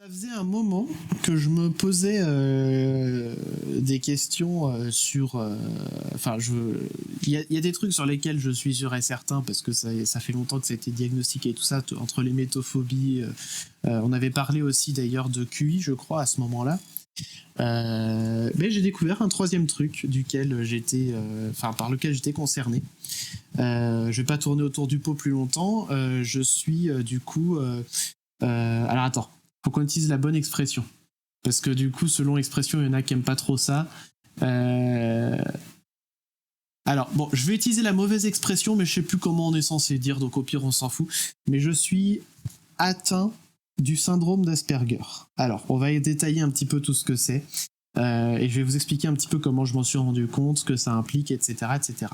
faisait un moment que je me posais des questions sur. Enfin, il y a des trucs sur lesquels je suis sûr et certain parce que ça fait longtemps que ça a été diagnostiqué et tout ça, entre les métophobies. On avait parlé aussi d'ailleurs de QI, je crois, à ce moment-là. Mais j'ai découvert un troisième truc duquel j'étais, par lequel j'étais concerné. Je vais pas tourner autour du pot plus longtemps. Je suis du coup. Alors attends, faut qu'on utilise la bonne expression. Parce que du coup, selon l'expression, il y en a qui aiment pas trop ça. Alors, bon, je vais utiliser la mauvaise expression, mais je sais plus comment on est censé dire, donc au pire, on s'en fout. Mais je suis atteint du syndrome d'Asperger. Alors, on va détailler un petit peu tout ce que c'est. Et je vais vous expliquer un petit peu comment je m'en suis rendu compte, ce que ça implique, etc., etc.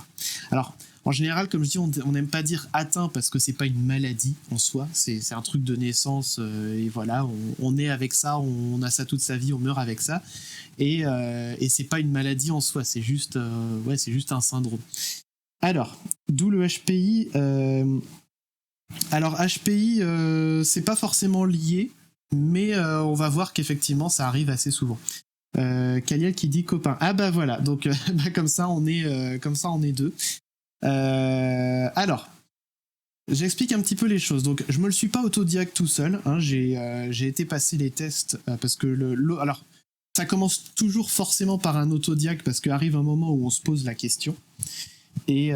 Alors, en général, comme je dis, on n'aime pas dire atteint parce que c'est pas une maladie en soi, c'est un truc de naissance et voilà, on est avec ça, on a ça toute sa vie, on meurt avec ça et c'est pas une maladie en soi, c'est juste un syndrome. Alors, d'où le HPI. Alors HPI, c'est pas forcément lié, mais on va voir qu'effectivement ça arrive assez souvent. Kaliel qui dit copain. Ah bah voilà, donc comme ça on est deux. Alors, j'explique un petit peu les choses. Donc, je me le suis pas autodiag tout seul. Hein, j'ai été passer les tests parce que alors, ça commence toujours forcément par un autodiag parce qu'arrive un moment où on se pose la question. Et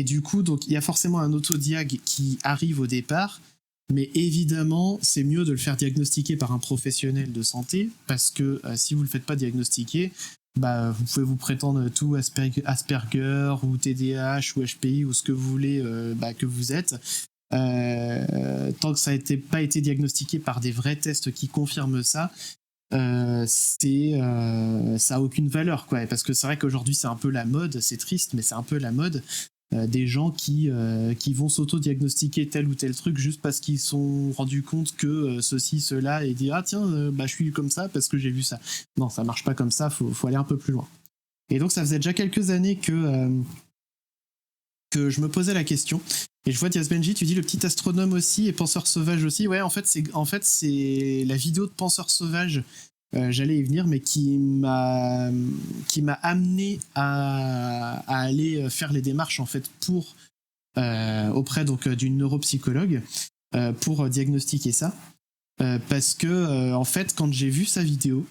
du coup, donc il y a forcément un autodiag qui arrive au départ. Mais évidemment, c'est mieux de le faire diagnostiquer par un professionnel de santé, parce que si vous ne le faites pas diagnostiquer, bah, vous pouvez vous prétendre tout Asperger ou TDAH ou HPI ou ce que vous voulez que vous êtes. Tant que ça n'a pas été diagnostiqué par des vrais tests qui confirment ça, ça a aucune valeur, quoi. Parce que c'est vrai qu'aujourd'hui c'est un peu la mode, c'est triste, mais c'est un peu la mode. Des gens qui vont s'auto-diagnostiquer tel ou tel truc juste parce qu'ils se sont rendus compte que ceci, cela, et dire ah tiens, je suis comme ça parce que j'ai vu ça. Non, ça marche pas comme ça, faut aller un peu plus loin. Et donc ça faisait déjà quelques années que je me posais la question. Et je vois Diaz Benji, tu dis le petit astronome aussi et penseur sauvage aussi. Ouais, en fait c'est la vidéo de penseur sauvage. J'allais y venir, mais qui m'a amené à aller faire les démarches en fait pour auprès donc d'une neuropsychologue pour diagnostiquer ça, parce que en fait quand j'ai vu sa vidéo,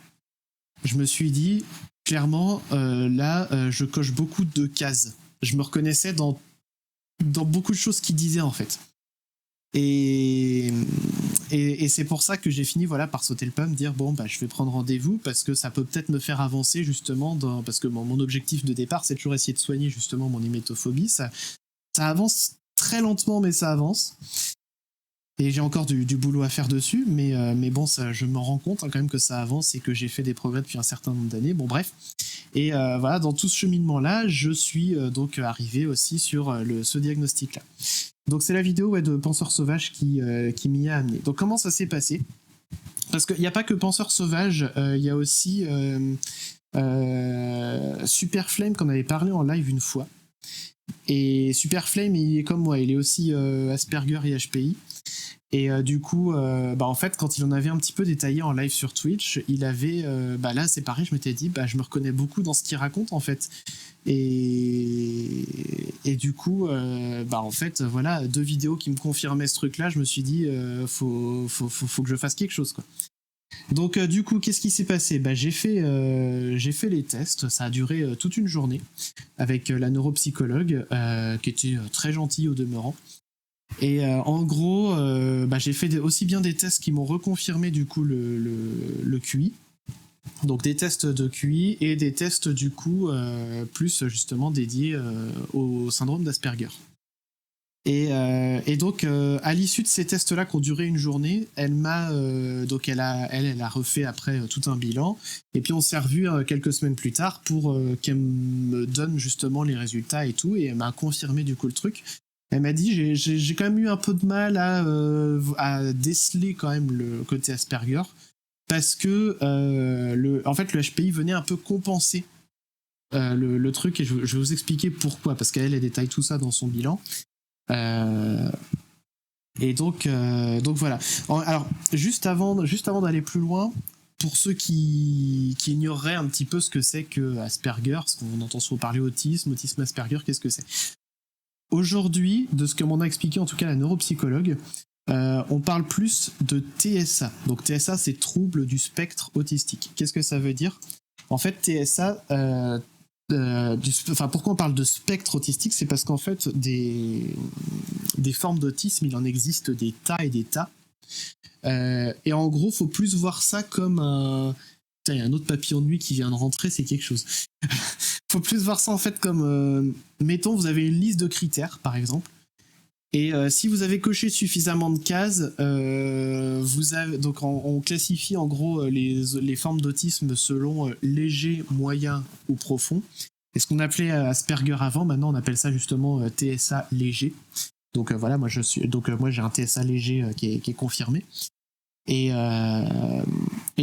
je me suis dit clairement là je coche beaucoup de cases. Je me reconnaissais dans beaucoup de choses qu'il disait en fait. Et c'est pour ça que j'ai fini par sauter le pas, me dire bon bah je vais prendre rendez-vous parce que ça peut peut-être me faire avancer justement parce que mon objectif de départ c'est toujours essayer de soigner justement mon hémétophobie. Ça avance très lentement mais ça avance et j'ai encore du boulot à faire dessus, mais bon ça, je me rends compte quand même que ça avance et que j'ai fait des progrès depuis un certain nombre d'années. Bon bref. Et voilà, dans tout ce cheminement-là, je suis donc arrivé aussi sur ce diagnostic-là. Donc c'est la vidéo de Penseur Sauvage qui m'y a amené. Donc comment ça s'est passé ? Parce qu'il n'y a pas que Penseur Sauvage, il y a aussi Super Flame qu'on avait parlé en live une fois. Et Super Flame, il est comme moi, il est aussi Asperger et HPI. Et du coup, en fait, quand il en avait un petit peu détaillé en live sur Twitch, il avait, là c'est pareil, je m'étais dit, je me reconnais beaucoup dans ce qu'il raconte en fait. Et du coup, en fait, voilà, 2 vidéos qui me confirmaient ce truc-là, je me suis dit, faut que je fasse quelque chose, quoi. Donc du coup, qu'est-ce qui s'est passé ? J'ai fait les tests, ça a duré toute une journée avec la neuropsychologue qui était très gentille au demeurant. Et en gros, j'ai fait aussi bien des tests qui m'ont reconfirmé du coup le QI, donc des tests de QI et des tests du coup plus justement dédiés au syndrome d'Asperger. Et donc à l'issue de ces tests-là qui ont duré une journée, elle m'a elle a refait après tout un bilan et puis on s'est revu quelques semaines plus tard pour qu'elle me donne justement les résultats et tout, et elle m'a confirmé du coup le truc. Elle m'a dit j'ai quand même eu un peu de mal à déceler quand même le côté Asperger parce que en fait le HPI venait un peu compenser le truc, et je vais vous expliquer pourquoi, parce qu'elle détaille tout ça dans son bilan. Donc voilà. Alors, juste avant d'aller plus loin, pour ceux qui ignoreraient un petit peu ce que c'est que Asperger, parce qu'on entend souvent parler autisme Asperger, qu'est-ce que c'est? Aujourd'hui, de ce que m'en a expliqué en tout cas la neuropsychologue, on parle plus de TSA. Donc TSA, c'est trouble du spectre autistique. Qu'est-ce que ça veut dire? En fait, TSA, pourquoi on parle de spectre autistique? C'est parce qu'en fait, des formes d'autisme, il en existe des tas et des tas. Et en gros, faut plus voir ça comme un... Putain, il y a un autre papillon de nuit qui vient de rentrer, c'est quelque chose. Faut plus voir ça en fait comme... mettons, vous avez une liste de critères, par exemple. Et si vous avez coché suffisamment de cases, vous avez, donc on classifie en gros les formes d'autisme selon léger, moyen ou profond. Et ce qu'on appelait Asperger avant, maintenant on appelle ça justement TSA léger. Donc voilà, moi j'ai un TSA léger qui est confirmé. Et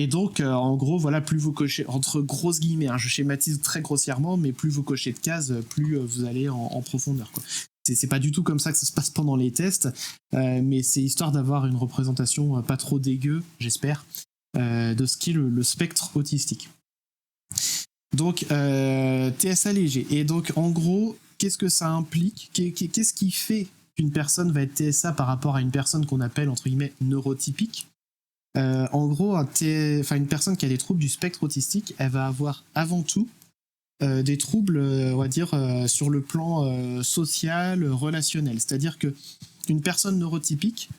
donc en gros voilà, plus vous cochez, entre grosses guillemets, hein, je schématise très grossièrement, mais plus vous cochez de cases, plus vous allez en profondeur, quoi. C'est pas du tout comme ça que ça se passe pendant les tests, mais c'est histoire d'avoir une représentation pas trop dégueu, j'espère, de ce qu'est le spectre autistique. Donc TSA léger. Et donc en gros, qu'est-ce que ça implique? Qu'est-ce qui fait qu'une personne va être TSA par rapport à une personne qu'on appelle entre guillemets neurotypique? En gros, une personne qui a des troubles du spectre autistique, elle va avoir avant tout des troubles, on va dire, sur le plan social, relationnel. C'est-à-dire que une personne neurotypique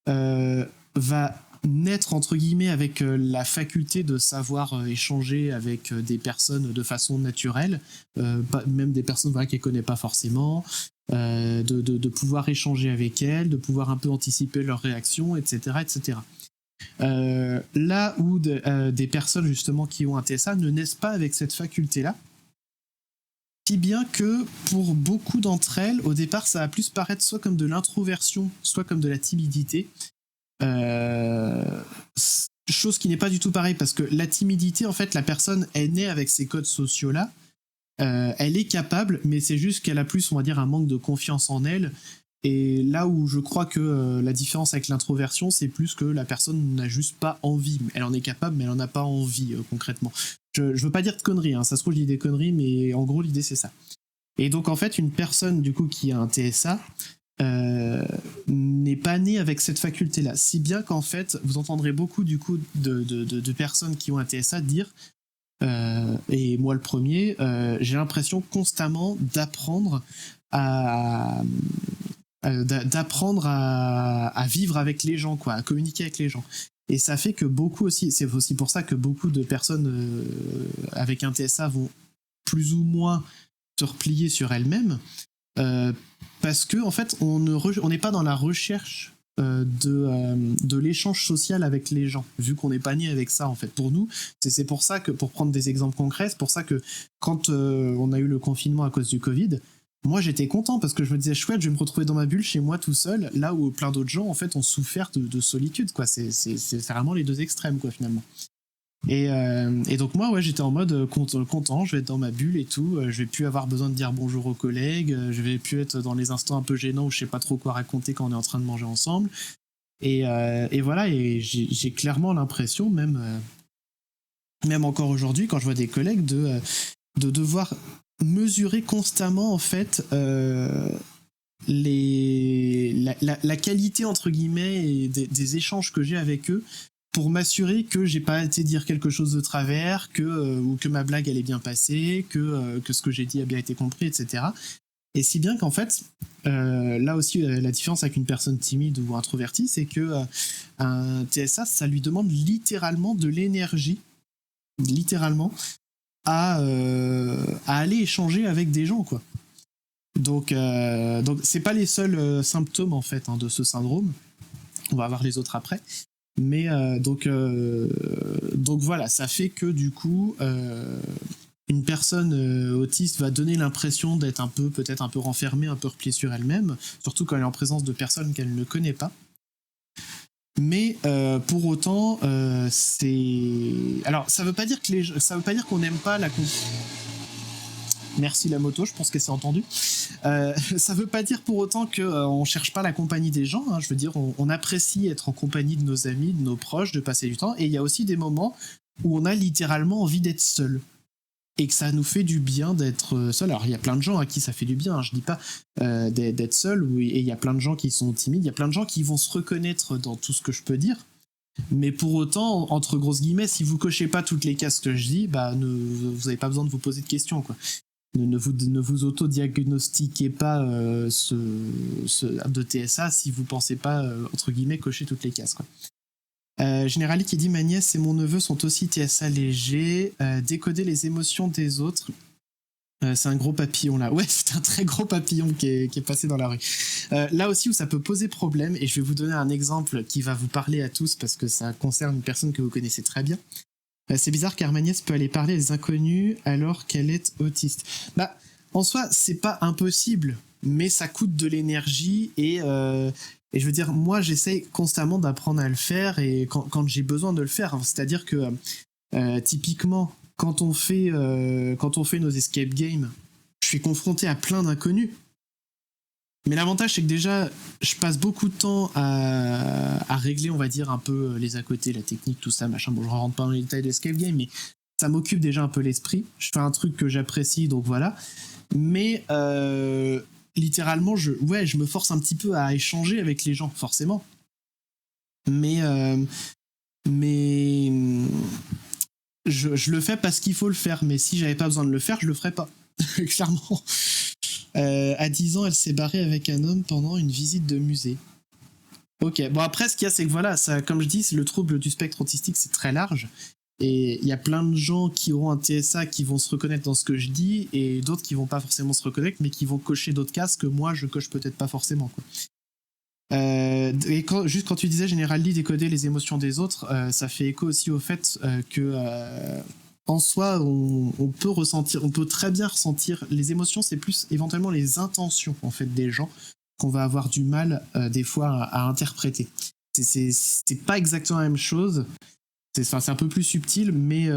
va naître, entre guillemets, avec la faculté de savoir échanger avec des personnes de façon naturelle, même des personnes qu'elle ne connaît pas forcément, de pouvoir échanger avec elles, de pouvoir un peu anticiper leurs réactions, etc. etc. Là où des personnes justement qui ont un TSA ne naissent pas avec cette faculté-là, si bien que pour beaucoup d'entre elles, au départ, ça va plus paraître soit comme de l'introversion, soit comme de la timidité. Chose qui n'est pas du tout pareil, parce que la timidité, en fait, la personne est née avec ces codes sociaux-là. Elle est capable, mais c'est juste qu'elle a plus, on va dire, un manque de confiance en elle. Et là où je crois que la différence avec l'introversion, c'est plus que la personne n'a juste pas envie. Elle en est capable, mais elle en a pas envie, concrètement. Je veux pas dire de conneries, hein. Ça se trouve, je dis des conneries, mais en gros, l'idée, c'est ça. Et donc, en fait, une personne, du coup, qui a un TSA, n'est pas née avec cette faculté-là. Si bien qu'en fait, vous entendrez beaucoup, du coup, de personnes qui ont un TSA dire, et moi le premier, j'ai l'impression constamment d'apprendre à vivre avec les gens, quoi, à communiquer avec les gens. Et ça fait que beaucoup aussi, c'est aussi pour ça que beaucoup de personnes avec un TSA vont plus ou moins se replier sur elles-mêmes, parce que en fait, on n'est pas dans la recherche de l'échange social avec les gens, vu qu'on n'est pas né avec ça en fait. Pour nous, c'est pour ça que, pour prendre des exemples concrets, c'est pour ça que quand on a eu le confinement à cause du Covid, moi j'étais content parce que je me disais chouette, je vais me retrouver dans ma bulle chez moi tout seul, là où plein d'autres gens en fait ont souffert de solitude, quoi. C'est vraiment les deux extrêmes, quoi, finalement. Et donc moi, ouais, j'étais en mode content, je vais être dans ma bulle et tout, je vais plus avoir besoin de dire bonjour aux collègues, je vais plus être dans les instants un peu gênants où je sais pas trop quoi raconter quand on est en train de manger ensemble. Et voilà, et j'ai clairement l'impression, même encore aujourd'hui, quand je vois des collègues, de devoir mesurer constamment en fait la qualité entre guillemets des échanges que j'ai avec eux, pour m'assurer que j'ai pas été dire quelque chose de travers, ou que ma blague elle est bien passée, que ce que j'ai dit a bien été compris, etc. Et si bien qu'en fait, là aussi, la différence avec une personne timide ou introvertie, c'est que un TSA, ça lui demande littéralement de l'énergie, littéralement, à aller échanger avec des gens, quoi. Donc c'est pas les seuls symptômes en fait, hein, de ce syndrome. On va voir les autres après. Mais donc voilà, ça fait que du coup, une personne autiste va donner l'impression d'être peut-être un peu renfermée, un peu repliée sur elle-même, surtout quand elle est en présence de personnes qu'elle ne connaît pas. Mais pour autant, c'est... Alors, ça veut pas dire qu'on n'aime pas la... Merci la moto, je pense que c'est entendu. Ça veut pas dire pour autant que on cherche pas la compagnie des gens, hein. Je veux dire, on apprécie être en compagnie de nos amis, de nos proches, de passer du temps. Et il y a aussi des moments où on a littéralement envie d'être seul. Et que ça nous fait du bien d'être seul. Alors il y a plein de gens à qui ça fait du bien, hein, je dis pas d'être seul, et il y a plein de gens qui sont timides, il y a plein de gens qui vont se reconnaître dans tout ce que je peux dire. Mais pour autant, entre grosses guillemets, si vous cochez pas toutes les cases que je dis, bah vous n'avez pas besoin de vous poser de questions, quoi. Ne vous auto-diagnostiquez pas de TSA si vous pensez pas, entre guillemets, cocher toutes les cases, quoi. Générali qui dit: ma nièce et mon neveu sont aussi TSA légers. Décoder les émotions des autres. C'est un gros papillon là. Ouais, c'est un très gros papillon qui est passé dans la rue. Là aussi où ça peut poser problème, et je vais vous donner un exemple qui va vous parler à tous parce que ça concerne une personne que vous connaissez très bien. C'est bizarre car ma nièce peut aller parler à des inconnus alors qu'elle est autiste. Bah, en soi, c'est pas impossible, mais ça coûte de l'énergie et je veux dire, moi, j'essaye constamment d'apprendre à le faire et quand j'ai besoin de le faire. Hein. C'est-à-dire que, typiquement, quand on fait nos escape games, je suis confronté à plein d'inconnus. Mais l'avantage, c'est que déjà, je passe beaucoup de temps à régler, on va dire, un peu les à côté, la technique, tout ça, machin. Bon, je rentre pas dans les détails de l'escape game, mais ça m'occupe déjà un peu l'esprit. Je fais un truc que j'apprécie, donc voilà. Mais littéralement, je me force un petit peu à échanger avec les gens, forcément. Mais je le fais parce qu'il faut le faire. Mais si j'avais pas besoin de le faire, je le ferais pas. Clairement. À 10 ans, elle s'est barrée avec un homme pendant une visite de musée. Ok, bon après, ce qu'il y a, c'est que voilà, ça, comme je dis, le trouble du spectre autistique, c'est très large. Et il y a plein de gens qui auront un TSA qui vont se reconnaître dans ce que je dis, et d'autres qui vont pas forcément se reconnaître, mais qui vont cocher d'autres cases que moi, je coche peut-être pas forcément, quoi. Et juste quand tu disais Generally décoder les émotions des autres, ça fait écho aussi au fait que en soi on peut ressentir, on peut très bien ressentir les émotions. C'est plus éventuellement les intentions en fait des gens qu'on va avoir du mal des fois à interpréter. C'est pas exactement la même chose. C'est un peu plus subtil, mais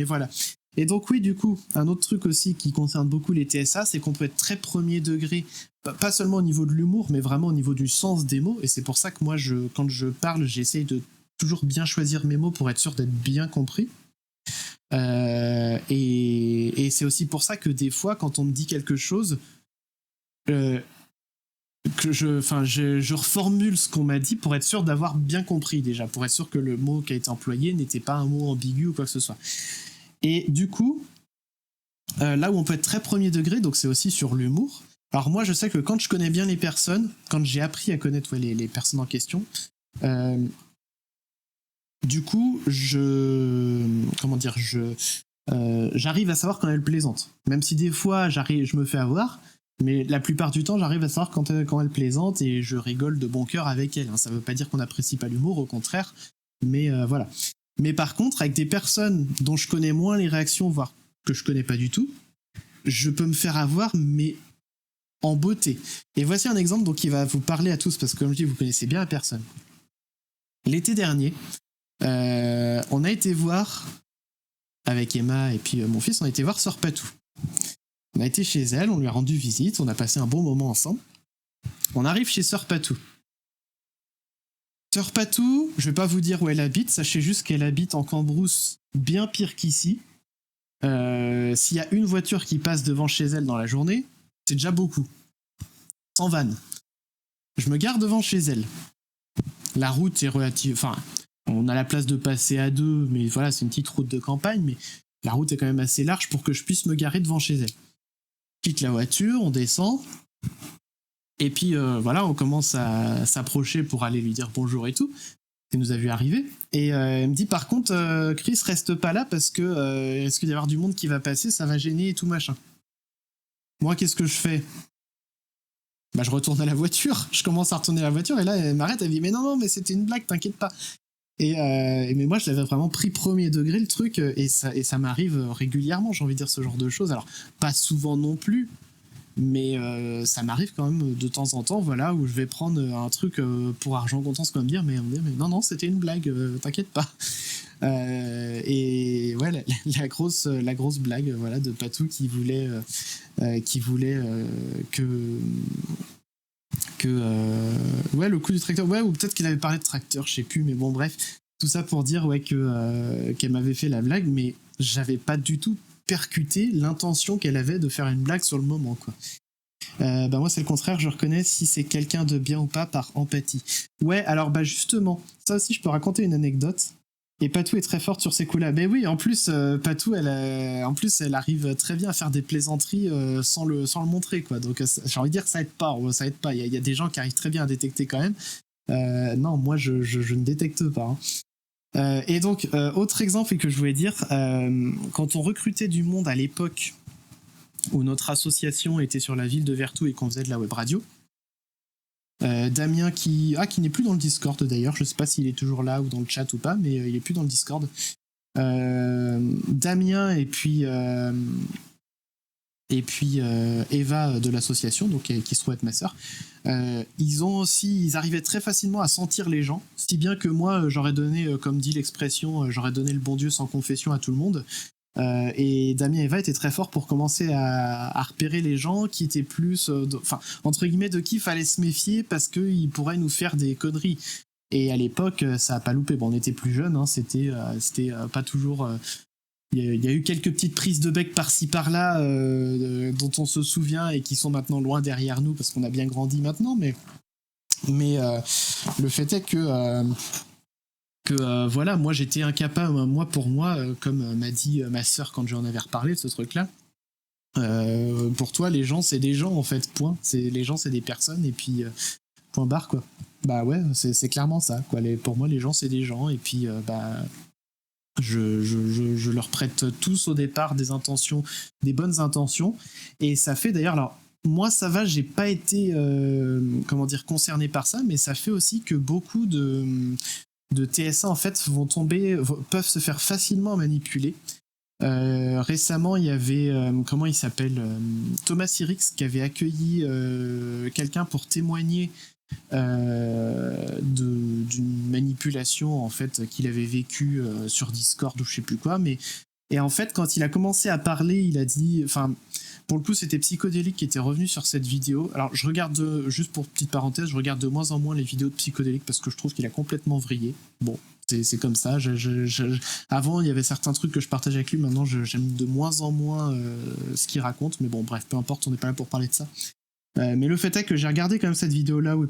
voilà. Et donc oui, du coup, un autre truc aussi qui concerne beaucoup les TSA, c'est qu'on peut être très premier degré, pas seulement au niveau de l'humour, mais vraiment au niveau du sens des mots. Et c'est pour ça que moi, quand je parle, j'essaye de toujours bien choisir mes mots pour être sûr d'être bien compris. Et c'est aussi pour ça que des fois, quand on me dit quelque chose, que je reformule ce qu'on m'a dit pour être sûr d'avoir bien compris déjà, pour être sûr que le mot qui a été employé n'était pas un mot ambigu ou quoi que ce soit. Et du coup, là où on peut être très premier degré, donc c'est aussi sur l'humour. Alors moi, je sais que quand je connais bien les personnes, quand j'ai appris à connaître les personnes en question, du coup, j'arrive à savoir quand elles plaisantent. Même si des fois, je me fais avoir, mais la plupart du temps, j'arrive à savoir quand elles plaisantent et je rigole de bon cœur avec elles. Hein. Ça veut pas dire qu'on n'apprécie pas l'humour, au contraire, mais voilà. Mais par contre, avec des personnes dont je connais moins les réactions, voire que je connais pas du tout, je peux me faire avoir, mais en beauté. Et voici un exemple donc, qui va vous parler à tous, parce que comme je dis, vous connaissez bien la personne. L'été dernier, on a été voir, avec Emma et puis mon fils, on a été voir Sœur Patou. On a été chez elle, on lui a rendu visite, on a passé un bon moment ensemble. On arrive chez Sœur Patou. Sœur Patou, je vais pas vous dire où elle habite, sachez juste qu'elle habite en Cambrousse, bien pire qu'ici. S'il y a une voiture qui passe devant chez elle dans la journée, c'est déjà beaucoup. Sans vanne. Je me gare devant chez elle. La route est relative... Enfin, on a la place de passer à deux, mais voilà, c'est une petite route de campagne, mais la route est quand même assez large pour que je puisse me garer devant chez elle. Je quitte la voiture, on descend... Et puis voilà, on commence à s'approcher pour aller lui dire bonjour et tout. Elle nous a vu arriver. Et elle me dit par contre, Chris, reste pas là parce que est-ce qu'il va y avoir du monde qui va passer, ça va gêner et tout machin. Moi, qu'est-ce que je fais ? Bah, je retourne à la voiture. Je commence à retourner à la voiture et là, elle m'arrête, elle me dit mais non, mais c'était une blague, t'inquiète pas. Mais moi, je l'avais vraiment pris premier degré le truc et ça m'arrive régulièrement, j'ai envie de dire ce genre de choses. Alors, pas souvent non plus. Mais ça m'arrive quand même de temps en temps, voilà, où je vais prendre un truc pour argent comptant, c'est comme dire, mais non, c'était une blague, t'inquiète pas. Et ouais, la grosse blague, voilà, de Patou qui voulait ouais, le coup du tracteur, ouais, ou peut-être qu'il avait parlé de tracteur, je sais plus, mais bon, bref, tout ça pour dire, ouais, qu'elle m'avait fait la blague, mais j'avais pas du tout percuté l'intention qu'elle avait de faire une blague sur le moment, quoi. Bah moi c'est le contraire, je reconnais si c'est quelqu'un de bien ou pas par empathie. Ouais, alors bah justement, ça aussi je peux raconter une anecdote. Et Patou est très forte sur ces coups-là. Mais oui, en plus, Patou, elle arrive très bien à faire des plaisanteries sans le montrer, quoi. Donc j'ai envie de dire, ça aide pas, ça aide pas. Il y a des gens qui arrivent très bien à détecter quand même. Non, moi je ne détecte pas, hein. Et donc, autre exemple que je voulais dire, quand on recrutait du monde à l'époque où notre association était sur la ville de Vertou et qu'on faisait de la web radio, Damien qui n'est plus dans le Discord d'ailleurs, je sais pas s'il est toujours là ou dans le chat ou pas, mais il est plus dans le Discord. Damien et puis Eva de l'association, donc qui se trouve être ma sœur, ils arrivaient très facilement à sentir les gens, si bien que moi j'aurais donné, comme dit l'expression, j'aurais donné le bon Dieu sans confession à tout le monde. Et Damien et Eva étaient très forts pour commencer à repérer les gens qui étaient plus, entre guillemets, de qui fallait se méfier parce qu'ils pourraient nous faire des conneries. Et à l'époque, ça a pas loupé. Bon, on était plus jeunes, hein, c'était pas toujours. Il y a eu quelques petites prises de bec par-ci par-là dont on se souvient et qui sont maintenant loin derrière nous parce qu'on a bien grandi maintenant. Mais le fait est que voilà, moi j'étais incapable, comme m'a dit ma sœur quand j'en avais reparlé de ce truc-là, pour toi les gens c'est des gens en fait, point. Les gens c'est des personnes et puis point barre, quoi. Bah ouais, c'est clairement ça, quoi. Pour moi les gens c'est des gens et puis je leur prête tous au départ des bonnes intentions, et ça fait d'ailleurs, alors moi ça va, j'ai pas été concerné par ça, mais ça fait aussi que beaucoup de TSA en fait peuvent se faire facilement manipuler. Récemment, il y avait comment il s'appelle, Thomas Sirix, qui avait accueilli quelqu'un pour témoigner d'une manipulation en fait qu'il avait vécue sur Discord ou je sais plus quoi, et en fait quand il a commencé à parler, il a dit, pour le coup c'était Psychodélique qui était revenu sur cette vidéo. Alors je regarde, juste pour petite parenthèse, je regarde de moins en moins les vidéos de Psychodélique parce que je trouve qu'il a complètement vrillé. Bon, c'est comme ça. Avant il y avait certains trucs que je partageais avec lui, maintenant j'aime de moins en moins ce qu'il raconte, mais bon bref, peu importe, on n'est pas là pour parler de ça. Mais le fait est que j'ai regardé quand même cette vidéo-là où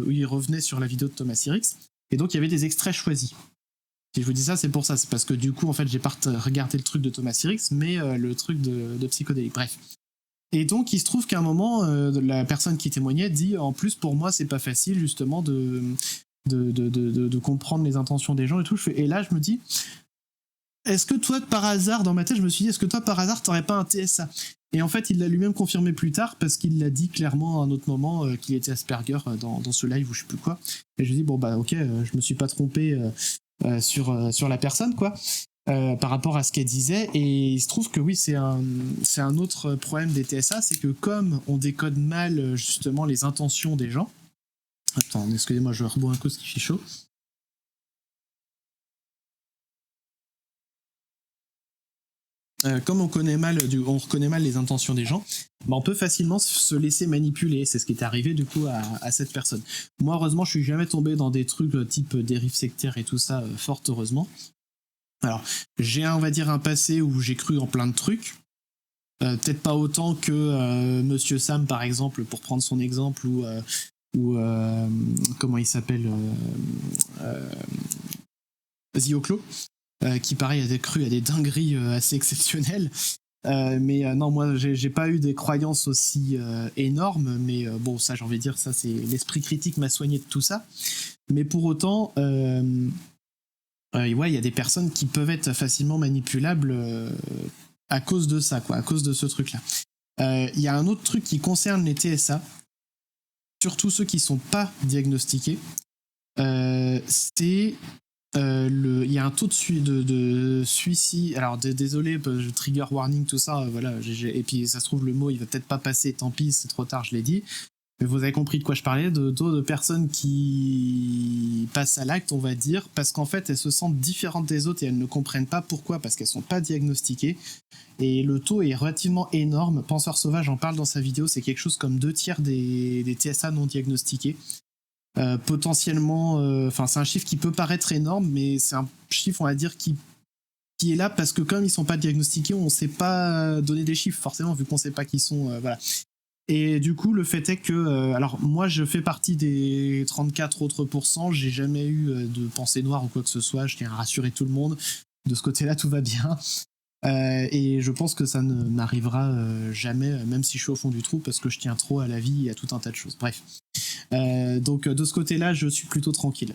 il revenait sur la vidéo de Thomas Sirix, et donc il y avait des extraits choisis. Si je vous dis ça, c'est pour ça, c'est parce que du coup, en fait, j'ai pas regardé le truc de Thomas Sirix, mais le truc de Psychodélique. Bref. Et donc, il se trouve qu'à un moment, la personne qui témoignait dit, en plus, pour moi, c'est pas facile, justement, de comprendre les intentions des gens et tout. Et là, je me dis, est-ce que toi, par hasard, dans ma tête, je me suis dit, est-ce que toi, par hasard, t'aurais pas un TSA ? Et en fait, il l'a lui-même confirmé plus tard parce qu'il l'a dit clairement à un autre moment qu'il était Asperger dans ce live ou je sais plus quoi. Et je dis, bon, bah, ok, je me suis pas trompé sur la personne, quoi, par rapport à ce qu'elle disait. Et il se trouve que oui, c'est un autre problème des TSA, c'est que comme on décode mal, justement, les intentions des gens. Attends, excusez-moi, je rebois un coup parce qu'il fait chaud. Comme on reconnaît mal les intentions des gens, bah on peut facilement se laisser manipuler. C'est ce qui est arrivé du coup à cette personne. Moi, heureusement, je suis jamais tombé dans des trucs type dérive sectaire et tout ça, fort heureusement. Alors, j'ai on va dire un passé où j'ai cru en plein de trucs. Peut-être pas autant que Monsieur Sam, par exemple, pour prendre son exemple, ou comment il s'appelle, Zioclo. Qui pareil a cru à des dingueries assez exceptionnelles. Mais non, moi j'ai pas eu des croyances aussi énormes, mais bon, ça j'ai envie de dire, ça c'est l'esprit critique m'a soigné de tout ça. Mais pour autant, ouais, il y a des personnes qui peuvent être facilement manipulables à cause de ça, quoi, à cause de ce truc-là. Il y a un autre truc qui concerne les TSA, surtout ceux qui sont pas diagnostiqués, c'est il y a un taux de suicide. Alors désolé, trigger warning, tout ça, voilà. Et puis ça se trouve le mot il va peut-être pas passer, tant pis, c'est trop tard, je l'ai dit. Mais vous avez compris de quoi je parlais, de personnes qui passent à l'acte, on va dire, parce qu'en fait, elles se sentent différentes des autres et elles ne comprennent pas pourquoi, parce qu'elles sont pas diagnostiquées. Et le taux est relativement énorme. Penseur Sauvage en parle dans sa vidéo, c'est quelque chose comme 2/3 des TSA non diagnostiqués. Potentiellement, c'est un chiffre qui peut paraître énorme, mais c'est un chiffre, on va dire, qui est là parce que comme ils sont pas diagnostiqués, on sait pas donner des chiffres, forcément, vu qu'on sait pas qui sont, voilà. Et du coup, le fait est que, alors moi, je fais partie des 34 autres pourcents, j'ai jamais eu de pensée noire ou quoi que ce soit, je tiens à rassurer tout le monde, de ce côté-là, tout va bien. Et je pense que ça ne m'arrivera jamais, même si je suis au fond du trou, parce que je tiens trop à la vie et à tout un tas de choses. Bref. Donc de ce côté-là, je suis plutôt tranquille.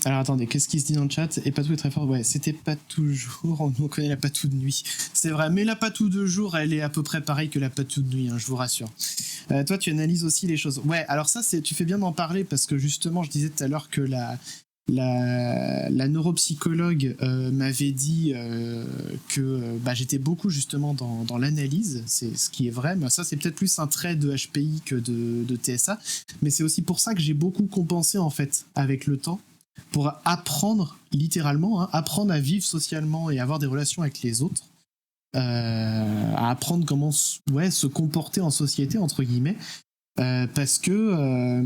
Alors attendez, qu'est-ce qui se dit dans le chat? Et Patou est très fort. Ouais, c'était pas toujours. On connaît la Patou de nuit. C'est vrai, mais la Patou de jour, elle est à peu près pareille que la Patou de nuit, hein, je vous rassure. Toi, tu analyses aussi les choses. Ouais, alors ça, tu fais bien d'en parler parce que justement, je disais tout à l'heure que la neuropsychologue m'avait dit que j'étais beaucoup justement dans l'analyse, c'est ce qui est vrai, mais ça c'est peut-être plus un trait de HPI que de TSA, mais c'est aussi pour ça que j'ai beaucoup compensé en fait avec le temps, pour apprendre littéralement, apprendre à vivre socialement et avoir des relations avec les autres, à apprendre comment se comporter en société entre guillemets, parce que